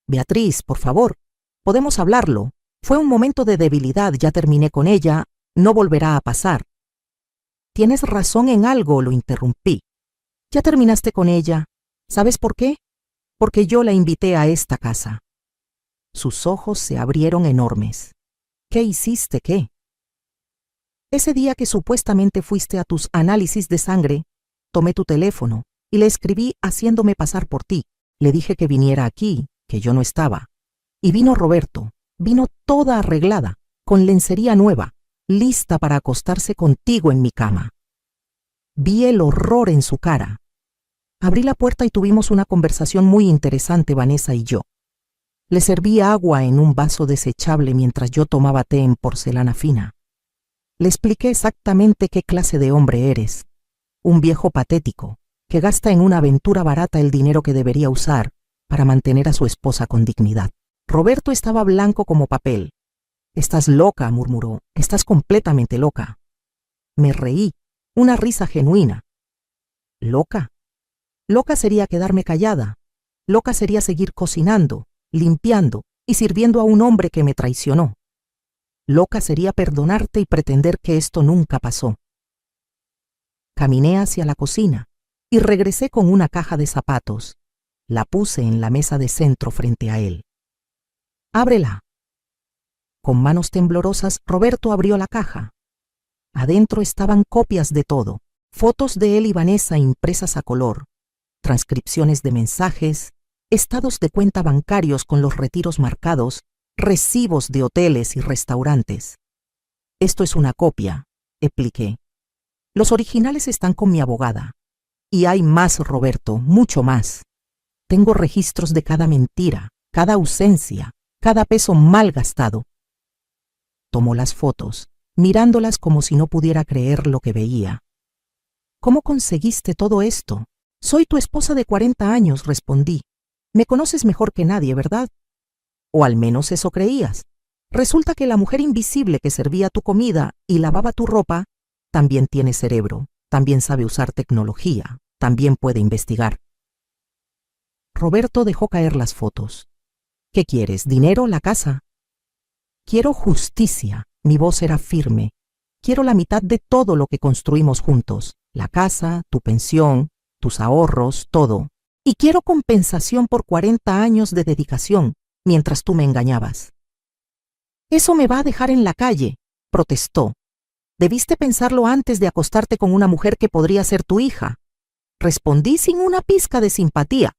Beatriz, por favor, podemos hablarlo. Fue un momento de debilidad, ya terminé con ella, no volverá a pasar. Tienes razón en algo, lo interrumpí. Ya terminaste con ella. ¿Sabes por qué? Porque yo la invité a esta casa. Sus ojos se abrieron enormes. ¿Qué hiciste, qué? Ese día que supuestamente fuiste a tus análisis de sangre, tomé tu teléfono y le escribí haciéndome pasar por ti. Le dije que viniera aquí, que yo no estaba. Y vino Roberto, vino toda arreglada, con lencería nueva, lista para acostarse contigo en mi cama. Vi el horror en su cara. Abrí la puerta y tuvimos una conversación muy interesante, Vanessa y yo. Le serví agua en un vaso desechable mientras yo tomaba té en porcelana fina. Le expliqué exactamente qué clase de hombre eres. Un viejo patético, que gasta en una aventura barata el dinero que debería usar para mantener a su esposa con dignidad. Roberto estaba blanco como papel. Estás loca, murmuró. Estás completamente loca. Me reí, una risa genuina. ¿Loca? Loca sería quedarme callada. Loca sería seguir cocinando, limpiando y sirviendo a un hombre que me traicionó. Loca sería perdonarte y pretender que esto nunca pasó. Caminé hacia la cocina y regresé con una caja de zapatos. La puse en la mesa de centro frente a él. «Ábrela». Con manos temblorosas, Roberto abrió la caja. Adentro estaban copias de todo, fotos de él y Vanessa impresas a color, transcripciones de mensajes, estados de cuenta bancarios con los retiros marcados, recibos de hoteles y restaurantes. Esto es una copia, expliqué. Los originales están con mi abogada. Y hay más, Roberto, mucho más. Tengo registros de cada mentira, cada ausencia, cada peso mal gastado. Tomó las fotos, mirándolas como si no pudiera creer lo que veía. ¿Cómo conseguiste todo esto? Soy tu esposa de 40 años, respondí. Me conoces mejor que nadie, ¿verdad? O al menos eso creías. Resulta que la mujer invisible que servía tu comida y lavaba tu ropa también tiene cerebro, también sabe usar tecnología, también puede investigar. Roberto dejó caer las fotos. ¿Qué quieres? ¿Dinero? ¿La casa? Quiero justicia. Mi voz era firme. Quiero la mitad de todo lo que construimos juntos. La casa, tu pensión, tus ahorros, todo. Y quiero compensación por 40 años de dedicación, mientras tú me engañabas. Eso me va a dejar en la calle, protestó. Debiste pensarlo antes de acostarte con una mujer que podría ser tu hija. Respondí sin una pizca de simpatía.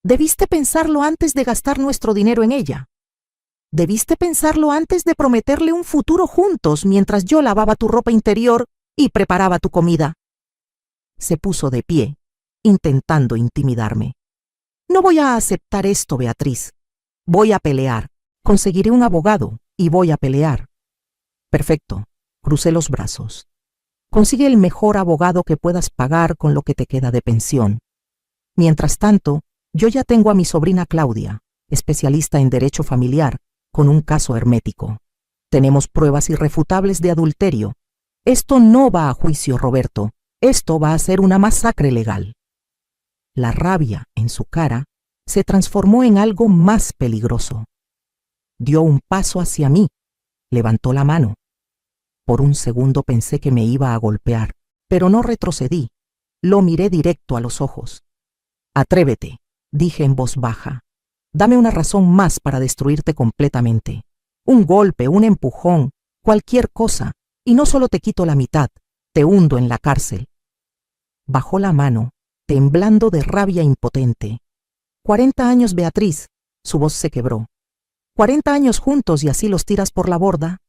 Debiste pensarlo antes de gastar nuestro dinero en ella. Debiste pensarlo antes de prometerle un futuro juntos mientras yo lavaba tu ropa interior y preparaba tu comida. Se puso de pie, intentando intimidarme. No voy a aceptar esto, Beatriz. Voy a pelear. Conseguiré un abogado y voy a pelear. Perfecto. Crucé los brazos. Consigue el mejor abogado que puedas pagar con lo que te queda de pensión. Mientras tanto, yo ya tengo a mi sobrina Claudia, especialista en derecho familiar, con un caso hermético. Tenemos pruebas irrefutables de adulterio. Esto no va a juicio, Roberto. Esto va a ser una masacre legal. La rabia en su cara se transformó en algo más peligroso. Dio un paso hacia mí, levantó la mano. Por un segundo pensé que me iba a golpear, pero no retrocedí. Lo miré directo a los ojos. Atrévete, dije en voz baja. Dame una razón más para destruirte completamente. Un golpe, un empujón, cualquier cosa, y no solo te quito la mitad, te hundo en la cárcel. Bajó la mano, temblando de rabia impotente. 40 años, Beatriz. Su voz se quebró. 40 años juntos y así los tiras por la borda.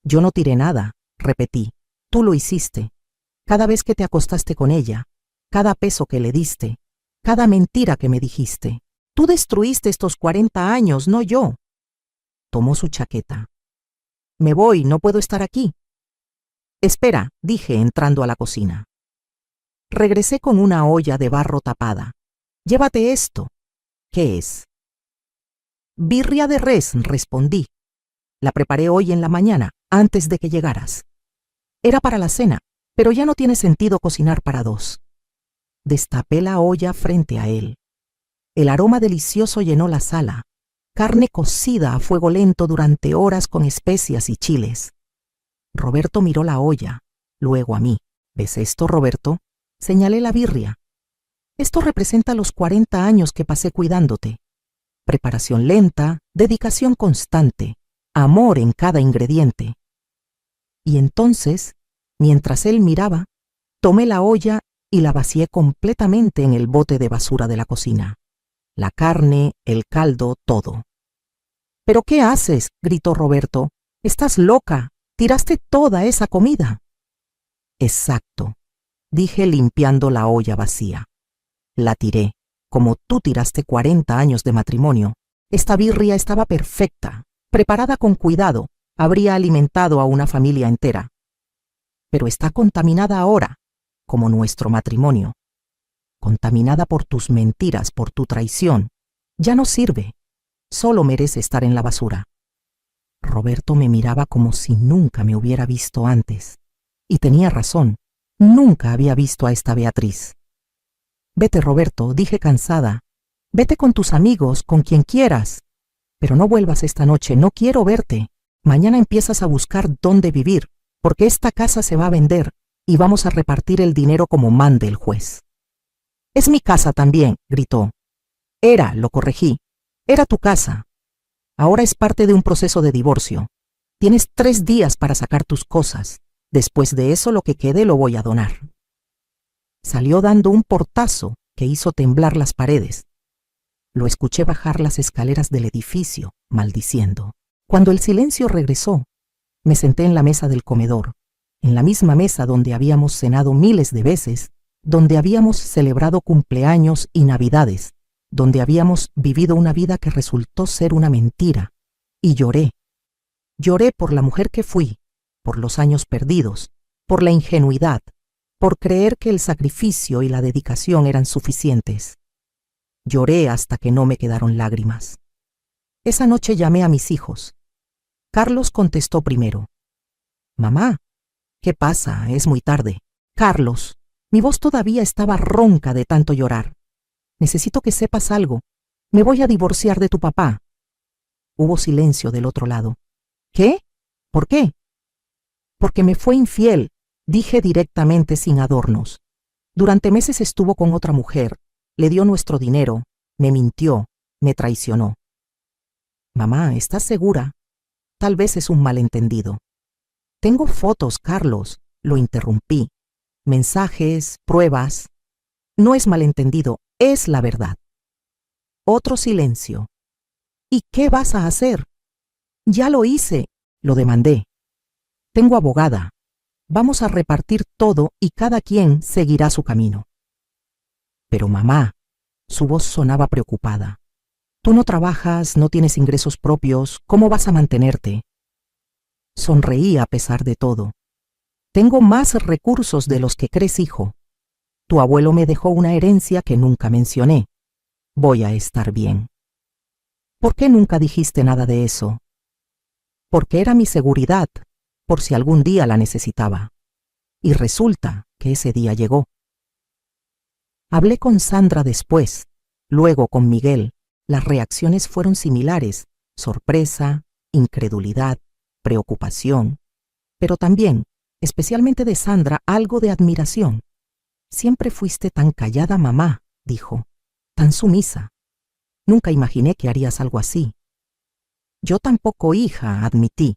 Yo no tiré nada, repetí. Tú lo hiciste. Cada vez que te acostaste con ella, cada peso que le diste, cada mentira que me dijiste. Tú destruiste estos 40 años, no yo. Tomó su chaqueta. Me voy, no puedo estar aquí. Espera, dije entrando a la cocina. Regresé con una olla de barro tapada. Llévate esto. ¿Qué es? Birria de res, respondí. La preparé hoy en la mañana, antes de que llegaras. Era para la cena, pero ya no tiene sentido cocinar para dos. Destapé la olla frente a él. El aroma delicioso llenó la sala. Carne cocida a fuego lento durante horas con especias y chiles. Roberto miró la olla, luego a mí. ¿Ves esto, Roberto? Señalé la birria. Esto representa los 40 años que pasé cuidándote. Preparación lenta, dedicación constante, amor en cada ingrediente. Y entonces, mientras él miraba, tomé la olla y la vacié completamente en el bote de basura de la cocina. La carne, el caldo, todo. ¿Pero qué haces?, gritó Roberto. Estás loca. Tiraste toda esa comida. Exacto, dije limpiando la olla vacía. La tiré, como tú tiraste 40 años de matrimonio. Esta birria estaba perfecta, preparada con cuidado, habría alimentado a una familia entera. Pero está contaminada ahora, como nuestro matrimonio. Contaminada por tus mentiras, por tu traición. Ya no sirve. Solo merece estar en la basura. Roberto me miraba como si nunca me hubiera visto antes. Y tenía razón. Nunca había visto a esta Beatriz. Vete, Roberto, dije cansada. Vete con tus amigos, con quien quieras. Pero no vuelvas esta noche, no quiero verte. Mañana empiezas a buscar dónde vivir, porque esta casa se va a vender y vamos a repartir el dinero como mande el juez. Es mi casa también, gritó. Era, lo corregí. Era tu casa. Ahora es parte de un proceso de divorcio. Tienes 3 días para sacar tus cosas. Después de eso lo que quede lo voy a donar. Salió dando un portazo que hizo temblar las paredes. Lo escuché bajar las escaleras del edificio, maldiciendo. Cuando el silencio regresó, me senté en la mesa del comedor, en la misma mesa donde habíamos cenado miles de veces, donde habíamos celebrado cumpleaños y navidades, donde habíamos vivido una vida que resultó ser una mentira, y lloré. Lloré por la mujer que fui, por los años perdidos, por la ingenuidad, por creer que el sacrificio y la dedicación eran suficientes. Lloré hasta que no me quedaron lágrimas. Esa noche llamé a mis hijos. Carlos contestó primero. Mamá, ¿qué pasa? Es muy tarde. Carlos, mi voz todavía estaba ronca de tanto llorar. Necesito que sepas algo. Me voy a divorciar de tu papá. Hubo silencio del otro lado. ¿Qué? ¿Por qué? Porque me fue infiel, dije directamente sin adornos. Durante meses estuvo con otra mujer, le dio nuestro dinero, me mintió, me traicionó. Mamá, ¿estás segura? Tal vez es un malentendido. Tengo fotos, Carlos, lo interrumpí. Mensajes, pruebas. No es malentendido, es la verdad. Otro silencio. ¿Y qué vas a hacer? Ya lo hice, lo demandé. Tengo abogada. Vamos a repartir todo y cada quien seguirá su camino. Pero mamá, su voz sonaba preocupada. Tú no trabajas, no tienes ingresos propios, ¿cómo vas a mantenerte? Sonreí a pesar de todo. Tengo más recursos de los que crees, hijo. Tu abuelo me dejó una herencia que nunca mencioné. Voy a estar bien. ¿Por qué nunca dijiste nada de eso? Porque era mi seguridad, por si algún día la necesitaba. Y resulta que ese día llegó. Hablé con Sandra después, luego con Miguel. Las reacciones fueron similares: sorpresa, incredulidad, preocupación, pero también, especialmente de Sandra, algo de admiración. Siempre fuiste tan callada, mamá, dijo, tan sumisa. Nunca imaginé que harías algo así. Yo tampoco, hija, admití,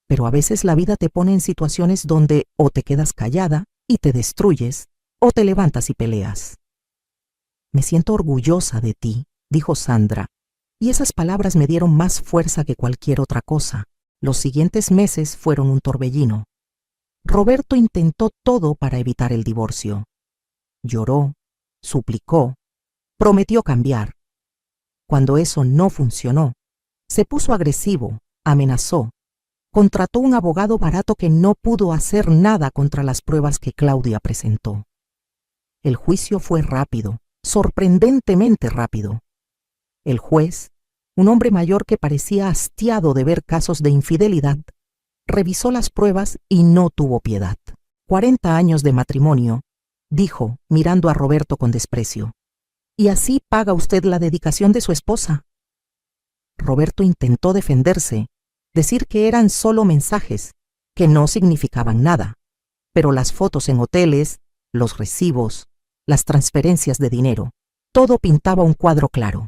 pero a veces la vida te pone en situaciones donde o te quedas callada y te destruyes, o te levantas y peleas. Me siento orgullosa de ti, dijo Sandra, y esas palabras me dieron más fuerza que cualquier otra cosa. Los siguientes meses fueron un torbellino. Roberto intentó todo para evitar el divorcio. Lloró, suplicó, prometió cambiar. Cuando eso no funcionó, se puso agresivo, amenazó, contrató un abogado barato que no pudo hacer nada contra las pruebas que Claudia presentó. El juicio fue rápido, sorprendentemente rápido. El juez, un hombre mayor que parecía hastiado de ver casos de infidelidad, revisó las pruebas y no tuvo piedad. 40 años de matrimonio, dijo, mirando a Roberto con desprecio. ¿Y así paga usted la dedicación de su esposa? Roberto intentó defenderse, decir que eran solo mensajes, que no significaban nada, pero las fotos en hoteles, los recibos, las transferencias de dinero, todo pintaba un cuadro claro.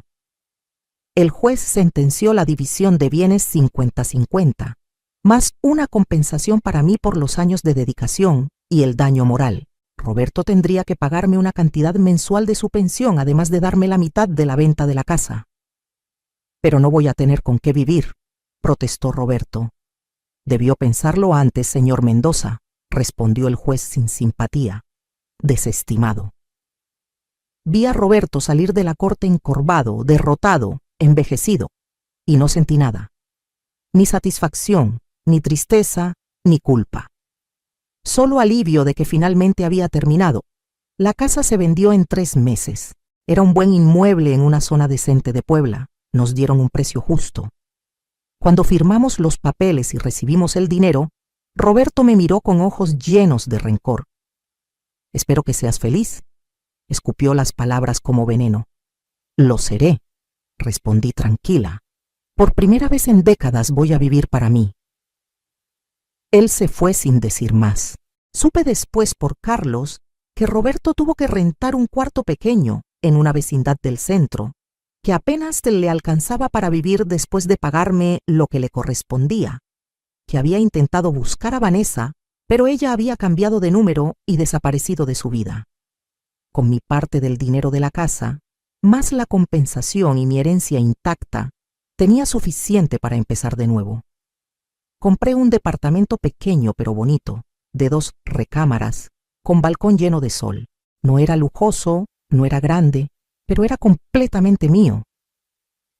El juez sentenció la división de bienes 50-50, más una compensación para mí por los años de dedicación y el daño moral. Roberto tendría que pagarme una cantidad mensual de su pensión, además de darme la mitad de la venta de la casa. Pero no voy a tener con qué vivir, protestó Roberto. Debió pensarlo antes, señor Mendoza, respondió el juez sin simpatía, desestimado. Vi a Roberto salir de la corte encorvado, derrotado, envejecido, y no sentí nada. Ni satisfacción, ni tristeza, ni culpa. Solo alivio de que finalmente había terminado. La casa se vendió en 3 meses. Era un buen inmueble en una zona decente de Puebla. Nos dieron un precio justo. Cuando firmamos los papeles y recibimos el dinero, Roberto me miró con ojos llenos de rencor. Espero que seas feliz. Escupió las palabras como veneno. Lo seré, respondí tranquila. Por primera vez en décadas voy a vivir para mí. Él se fue sin decir más. Supe después por Carlos que Roberto tuvo que rentar un cuarto pequeño en una vecindad del centro, que apenas le alcanzaba para vivir después de pagarme lo que le correspondía, que había intentado buscar a Vanessa, pero ella había cambiado de número y desaparecido de su vida. Con mi parte del dinero de la casa, más la compensación y mi herencia intacta, tenía suficiente para empezar de nuevo. Compré un departamento pequeño pero bonito, de 2 recámaras, con balcón lleno de sol. No era lujoso, no era grande, pero era completamente mío.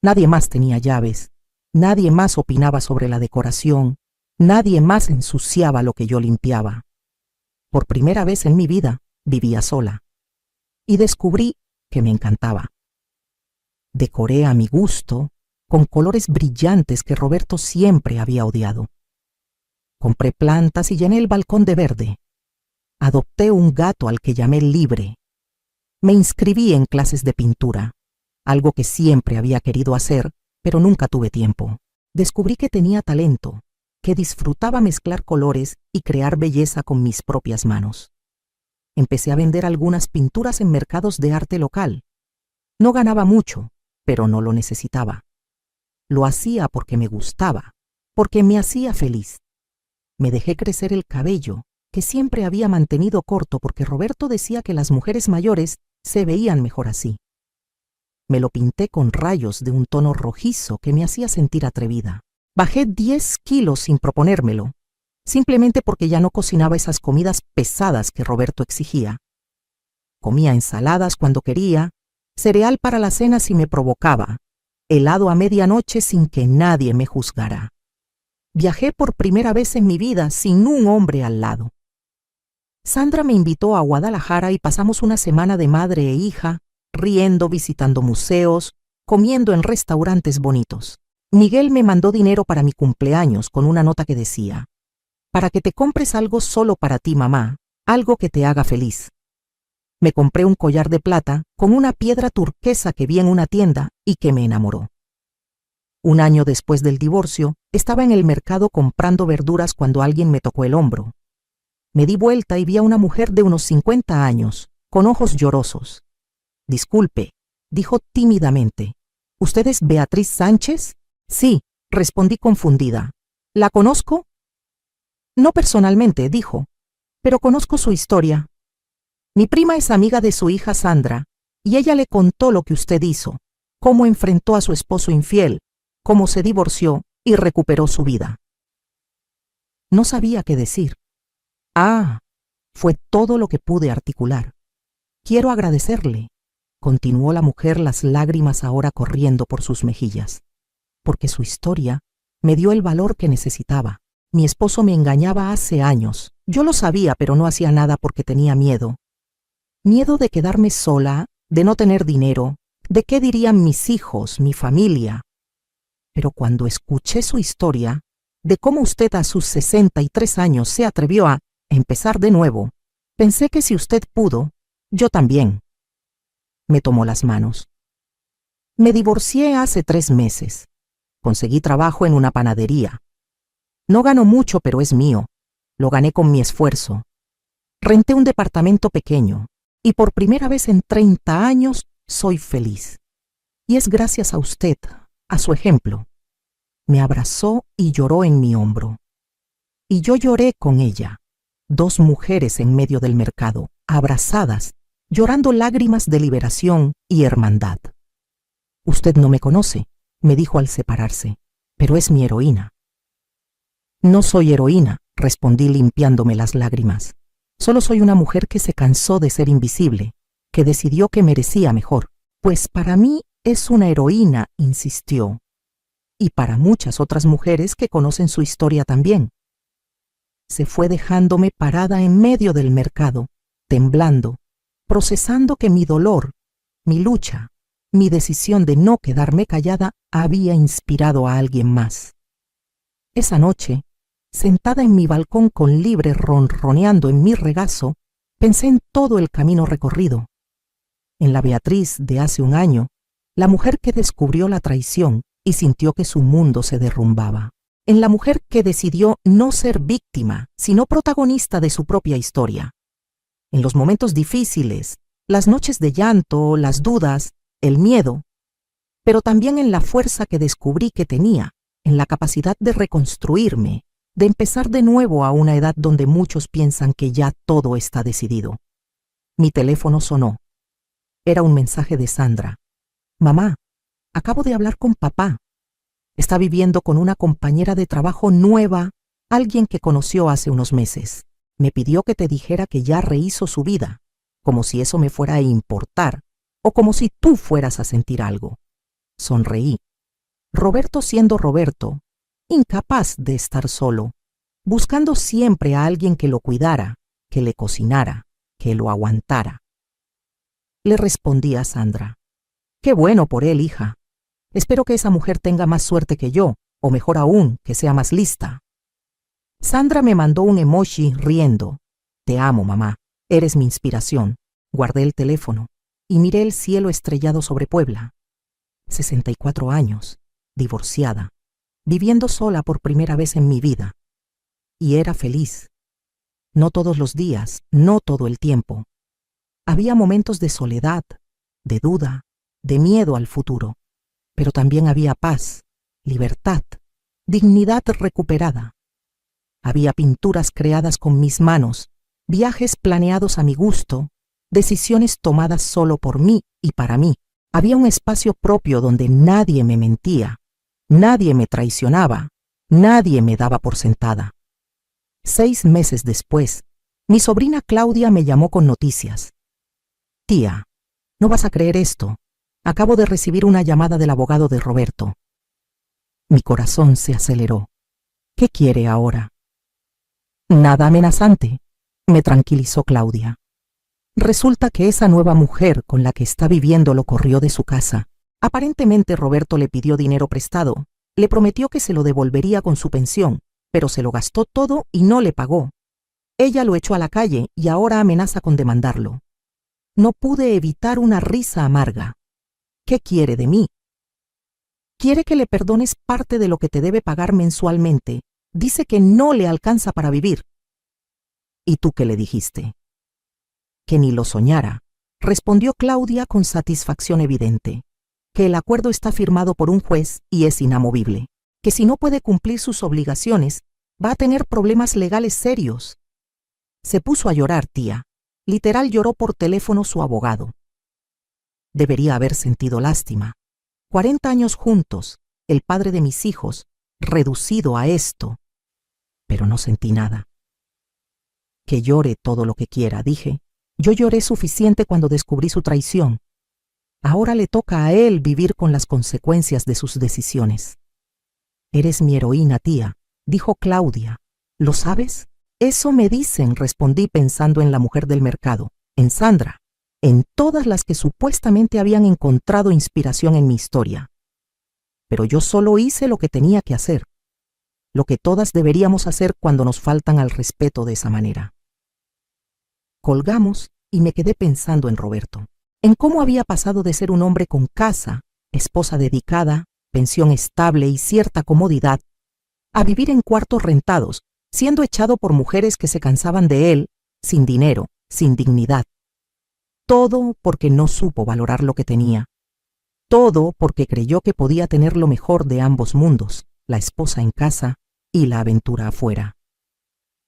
Nadie más tenía llaves, nadie más opinaba sobre la decoración, nadie más ensuciaba lo que yo limpiaba. Por primera vez en mi vida vivía sola. Y descubrí que me encantaba. Decoré a mi gusto, con colores brillantes que Roberto siempre había odiado. Compré plantas y llené el balcón de verde. Adopté un gato al que llamé Libre. Me inscribí en clases de pintura, algo que siempre había querido hacer, pero nunca tuve tiempo. Descubrí que tenía talento, que disfrutaba mezclar colores y crear belleza con mis propias manos. Empecé a vender algunas pinturas en mercados de arte local. No ganaba mucho, pero no lo necesitaba. Lo hacía porque me gustaba, porque me hacía feliz. Me dejé crecer el cabello, que siempre había mantenido corto porque Roberto decía que las mujeres mayores se veían mejor así. Me lo pinté con rayos de un tono rojizo que me hacía sentir atrevida. Bajé 10 kilos sin proponérmelo, simplemente porque ya no cocinaba esas comidas pesadas que Roberto exigía. Comía ensaladas cuando quería, cereal para la cena si me provocaba, helado a medianoche sin que nadie me juzgara. Viajé por primera vez en mi vida sin un hombre al lado. Sandra me invitó a Guadalajara y pasamos una semana de madre e hija, riendo, visitando museos, comiendo en restaurantes bonitos. Miguel me mandó dinero para mi cumpleaños con una nota que decía: para que te compres algo solo para ti, mamá, algo que te haga feliz. Me compré un collar de plata con una piedra turquesa que vi en una tienda y que me enamoró. Un año después del divorcio, estaba en el mercado comprando verduras cuando alguien me tocó el hombro. Me di vuelta y vi a una mujer de unos 50 años, con ojos llorosos. Disculpe, dijo tímidamente. ¿Usted es Beatriz Sánchez? Sí, respondí confundida. ¿La conozco? No personalmente, dijo, pero conozco su historia. Mi prima es amiga de su hija Sandra, y ella le contó lo que usted hizo, cómo enfrentó a su esposo infiel, cómo se divorció y recuperó su vida. No sabía qué decir. Ah, fue todo lo que pude articular. Quiero agradecerle, continuó la mujer, las lágrimas ahora corriendo por sus mejillas, porque su historia me dio el valor que necesitaba. Mi esposo me engañaba hace años. Yo lo sabía, pero no hacía nada porque tenía miedo. Miedo de quedarme sola, de no tener dinero, de qué dirían mis hijos, mi familia. Pero cuando escuché su historia, de cómo usted a sus 63 años se atrevió a empezar de nuevo, pensé que si usted pudo, yo también. Me tomó las manos. Me divorcié hace 3 meses. Conseguí trabajo en una panadería. No gano mucho, pero es mío. Lo gané con mi esfuerzo. Renté un departamento pequeño y por primera vez en 30 años soy feliz. Y es gracias a usted, a su ejemplo. Me abrazó y lloró en mi hombro. Y yo lloré con ella. 2 mujeres en medio del mercado, abrazadas, llorando lágrimas de liberación y hermandad. Usted no me conoce, me dijo al separarse, pero es mi heroína. No soy heroína, respondí limpiándome las lágrimas. Solo soy una mujer que se cansó de ser invisible, que decidió que merecía mejor. Pues para mí es una heroína, insistió. Y para muchas otras mujeres que conocen su historia también. Se fue dejándome parada en medio del mercado, temblando, procesando que mi dolor, mi lucha, mi decisión de no quedarme callada había inspirado a alguien más. Esa noche, sentada en mi balcón con Libre ronroneando en mi regazo, pensé en todo el camino recorrido. En la Beatriz de hace un año, la mujer que descubrió la traición y sintió que su mundo se derrumbaba. En la mujer que decidió no ser víctima, sino protagonista de su propia historia. En los momentos difíciles, las noches de llanto, las dudas, el miedo, pero también en la fuerza que descubrí que tenía, en la capacidad de reconstruirme, de empezar de nuevo a una edad donde muchos piensan que ya todo está decidido. Mi teléfono sonó. Era un mensaje de Sandra. Mamá, acabo de hablar con papá. Está viviendo con una compañera de trabajo nueva, alguien que conoció hace unos meses. Me pidió que te dijera que ya rehizo su vida, como si eso me fuera a importar, o como si tú fueras a sentir algo. Sonreí. Roberto siendo Roberto, incapaz de estar solo, buscando siempre a alguien que lo cuidara, que le cocinara, que lo aguantara. Le respondí a Sandra. Qué bueno por él, hija. Espero que esa mujer tenga más suerte que yo, o mejor aún, que sea más lista. Sandra me mandó un emoji riendo. Te amo, mamá. Eres mi inspiración. Guardé el teléfono y miré el cielo estrellado sobre Puebla. 64 años, divorciada, viviendo sola por primera vez en mi vida. Y era feliz. No todos los días, no todo el tiempo. Había momentos de soledad, de duda, de miedo al futuro. Pero también había paz, libertad, dignidad recuperada. Había pinturas creadas con mis manos, viajes planeados a mi gusto, decisiones tomadas solo por mí y para mí. Había un espacio propio donde nadie me mentía, nadie me traicionaba, nadie me daba por sentada. 6 meses después, mi sobrina Claudia me llamó con noticias. Tía, no vas a creer esto. Acabo de recibir una llamada del abogado de Roberto. Mi corazón se aceleró. ¿Qué quiere ahora? Nada amenazante. me tranquilizó Claudia. Resulta que esa nueva mujer con la que está viviendo lo corrió de su casa. Aparentemente Roberto le pidió dinero prestado, le prometió que se lo devolvería con su pensión, pero se lo gastó todo y no le pagó. Ella lo echó a la calle y ahora amenaza con demandarlo. No pude evitar una risa amarga. ¿Qué quiere de mí? Quiere que le perdones parte de lo que te debe pagar mensualmente. Dice que no le alcanza para vivir. ¿Y tú qué le dijiste? Que ni lo soñara, respondió Claudia con satisfacción evidente, que el acuerdo está firmado por un juez y es inamovible, que si no puede cumplir sus obligaciones, va a tener problemas legales serios. Se puso a llorar, tía. Literal lloró por teléfono su abogado. Debería haber sentido lástima. 40 años juntos, el padre de mis hijos, reducido a esto. Pero no sentí nada. Que llore todo lo que quiera, dije. Yo lloré suficiente cuando descubrí su traición. Ahora le toca a él vivir con las consecuencias de sus decisiones. Eres mi heroína, tía, dijo Claudia. ¿Lo sabes? Eso me dicen, respondí pensando en la mujer del mercado, en Sandra, en todas las que supuestamente habían encontrado inspiración en mi historia. Pero yo solo hice lo que tenía que hacer, lo que todas deberíamos hacer cuando nos faltan al respeto de esa manera. Colgamos y me quedé pensando en Roberto, en cómo había pasado de ser un hombre con casa, esposa dedicada, pensión estable y cierta comodidad, a vivir en cuartos rentados, siendo echado por mujeres que se cansaban de él, sin dinero, sin dignidad. Todo porque no supo valorar lo que tenía. Todo porque creyó que podía tener lo mejor de ambos mundos, la esposa en casa y la aventura afuera.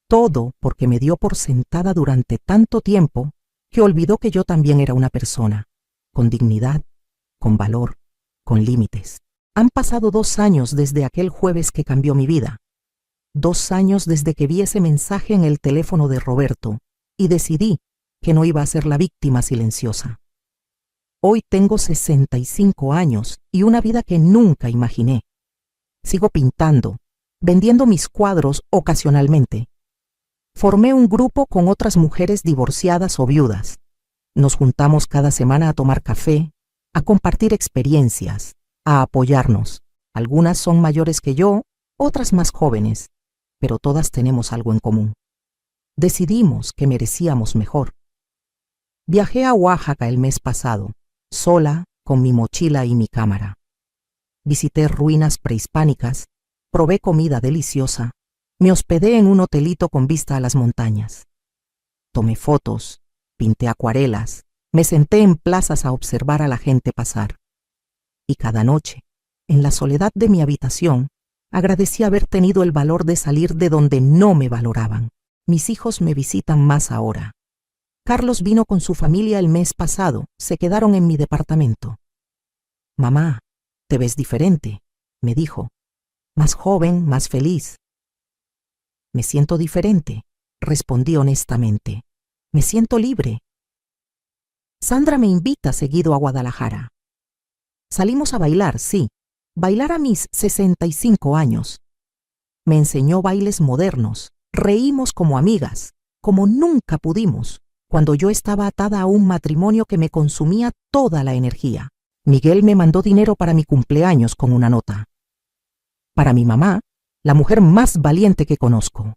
Todo porque me dio por sentada durante tanto tiempo que olvidó que yo también era una persona, con dignidad, con valor, con límites. Han pasado 2 años desde aquel jueves que cambió mi vida. 2 años desde que vi ese mensaje en el teléfono de Roberto y decidí que no iba a ser la víctima silenciosa. Hoy tengo 65 años y una vida que nunca imaginé. Sigo pintando, vendiendo mis cuadros ocasionalmente. Formé un grupo con otras mujeres divorciadas o viudas. Nos juntamos cada semana a tomar café, a compartir experiencias, a apoyarnos. Algunas son mayores que yo, otras más jóvenes, pero todas tenemos algo en común. Decidimos que merecíamos mejor. Viajé a Oaxaca el mes pasado, sola, con mi mochila y mi cámara. Visité ruinas prehispánicas, probé comida deliciosa, me hospedé en un hotelito con vista a las montañas. Tomé fotos, pinté acuarelas, me senté en plazas a observar a la gente pasar. Y cada noche, en la soledad de mi habitación, agradecí haber tenido el valor de salir de donde no me valoraban. Mis hijos me visitan más ahora. Carlos vino con su familia el mes pasado, se quedaron en mi departamento. Mamá, te ves diferente, me dijo. Más joven, más feliz. Me siento diferente, respondí honestamente. Me siento libre. Sandra me invita seguido a Guadalajara. Salimos a bailar, sí, bailar a mis 65 años. Me enseñó bailes modernos, reímos como amigas, como nunca pudimos, cuando yo estaba atada a un matrimonio que me consumía toda la energía. Miguel me mandó dinero para mi cumpleaños con una nota. Para mi mamá, la mujer más valiente que conozco.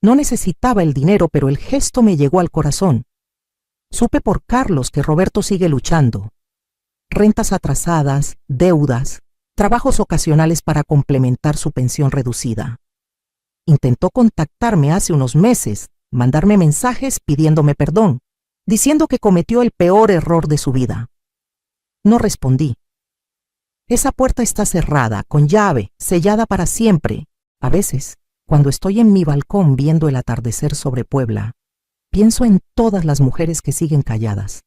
No necesitaba el dinero, pero el gesto me llegó al corazón. Supe por Carlos que Roberto sigue luchando. Rentas atrasadas, deudas, trabajos ocasionales para complementar su pensión reducida. Intentó contactarme hace unos meses, mandarme mensajes pidiéndome perdón, diciendo que cometió el peor error de su vida. No respondí. Esa puerta está cerrada, con llave, sellada para siempre. A veces, cuando estoy en mi balcón viendo el atardecer sobre Puebla, pienso en todas las mujeres que siguen calladas,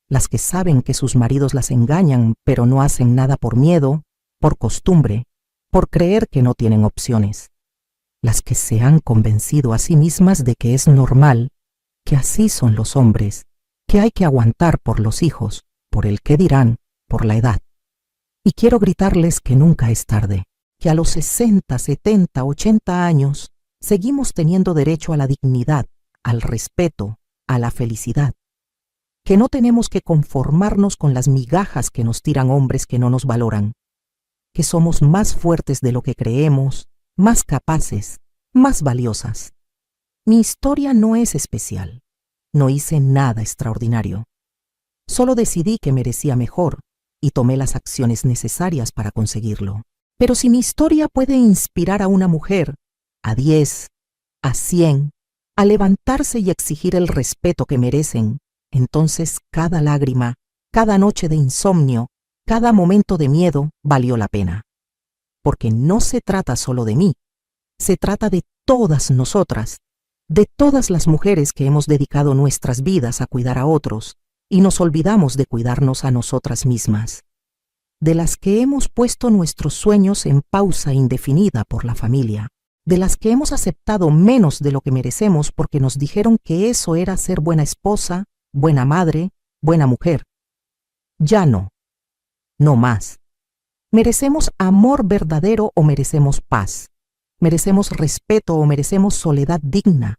las que saben que sus maridos las engañan, pero no hacen nada por miedo, por costumbre, por creer que no tienen opciones, las que se han convencido a sí mismas de que es normal, que así son los hombres, que hay que aguantar por los hijos, por el qué dirán, por la edad. Y quiero gritarles que nunca es tarde, que a los 60, 70, 80 años seguimos teniendo derecho a la dignidad, al respeto, a la felicidad. Que no tenemos que conformarnos con las migajas que nos tiran hombres que no nos valoran. Que somos más fuertes de lo que creemos, más capaces, más valiosas. Mi historia no es especial. No hice nada extraordinario. Solo decidí que merecía mejor y tomé las acciones necesarias para conseguirlo. Pero si mi historia puede inspirar a una mujer, a 10, a 100, a levantarse y exigir el respeto que merecen, entonces cada lágrima, cada noche de insomnio, cada momento de miedo valió la pena. Porque no se trata solo de mí, se trata de todas nosotras, de todas las mujeres que hemos dedicado nuestras vidas a cuidar a otros y nos olvidamos de cuidarnos a nosotras mismas, de las que hemos puesto nuestros sueños en pausa indefinida por la familia, de las que hemos aceptado menos de lo que merecemos porque nos dijeron que eso era ser buena esposa, buena madre, buena mujer. Ya no, no más. ¿Merecemos amor verdadero o merecemos paz? ¿Merecemos respeto o merecemos soledad digna?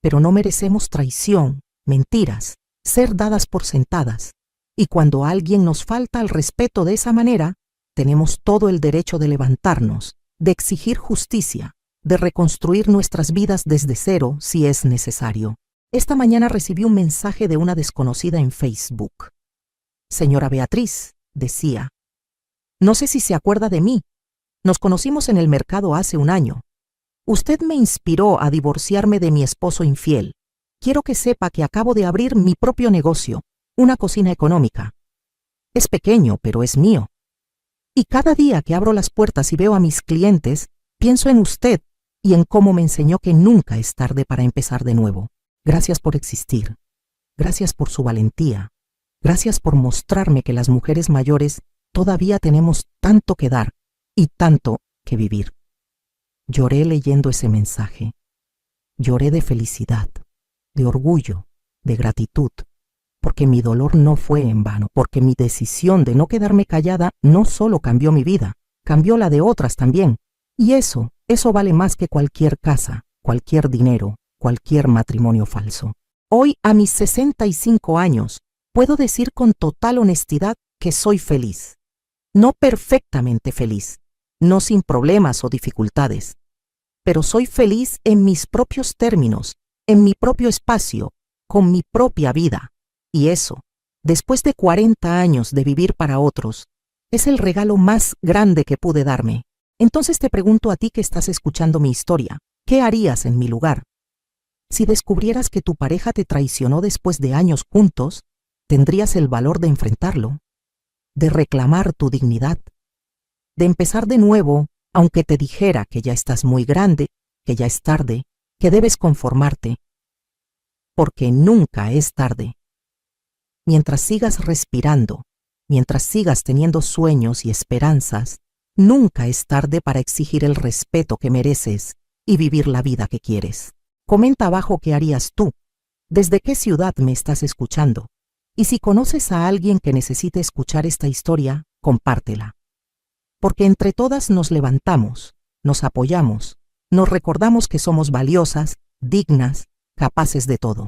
Pero no merecemos traición, mentiras, ser dadas por sentadas. Y cuando alguien nos falta el respeto de esa manera, tenemos todo el derecho de levantarnos, de exigir justicia, de reconstruir nuestras vidas desde cero si es necesario. Esta mañana recibí un mensaje de una desconocida en Facebook. Señora Beatriz, decía, no sé si se acuerda de mí. Nos conocimos en el mercado hace un año. Usted me inspiró a divorciarme de mi esposo infiel. Quiero que sepa que acabo de abrir mi propio negocio, una cocina económica. Es pequeño, pero es mío. Y cada día que abro las puertas y veo a mis clientes, pienso en usted y en cómo me enseñó que nunca es tarde para empezar de nuevo. Gracias por existir. Gracias por su valentía. Gracias por mostrarme que las mujeres mayores todavía tenemos tanto que dar y tanto que vivir. Lloré leyendo ese mensaje. Lloré de felicidad, de orgullo, de gratitud, porque mi dolor no fue en vano, porque mi decisión de no quedarme callada no solo cambió mi vida, cambió la de otras también. Y eso vale más que cualquier casa, cualquier dinero, cualquier matrimonio falso. Hoy, a mis 65 años, puedo decir con total honestidad que soy feliz. No perfectamente feliz, no sin problemas o dificultades, pero soy feliz en mis propios términos, en mi propio espacio, con mi propia vida. Y eso, después de 40 años de vivir para otros, es el regalo más grande que pude darme. Entonces te pregunto a ti que estás escuchando mi historia, ¿qué harías en mi lugar? Si descubrieras que tu pareja te traicionó después de años juntos, ¿tendrías el valor de enfrentarlo? De reclamar tu dignidad, de empezar de nuevo, aunque te dijera que ya estás muy grande, que ya es tarde, que debes conformarte, porque nunca es tarde. Mientras sigas respirando, mientras sigas teniendo sueños y esperanzas, nunca es tarde para exigir el respeto que mereces y vivir la vida que quieres. Comenta abajo qué harías tú, desde qué ciudad me estás escuchando. Y si conoces a alguien que necesite escuchar esta historia, compártela. Porque entre todas nos levantamos, nos apoyamos, nos recordamos que somos valiosas, dignas, capaces de todo.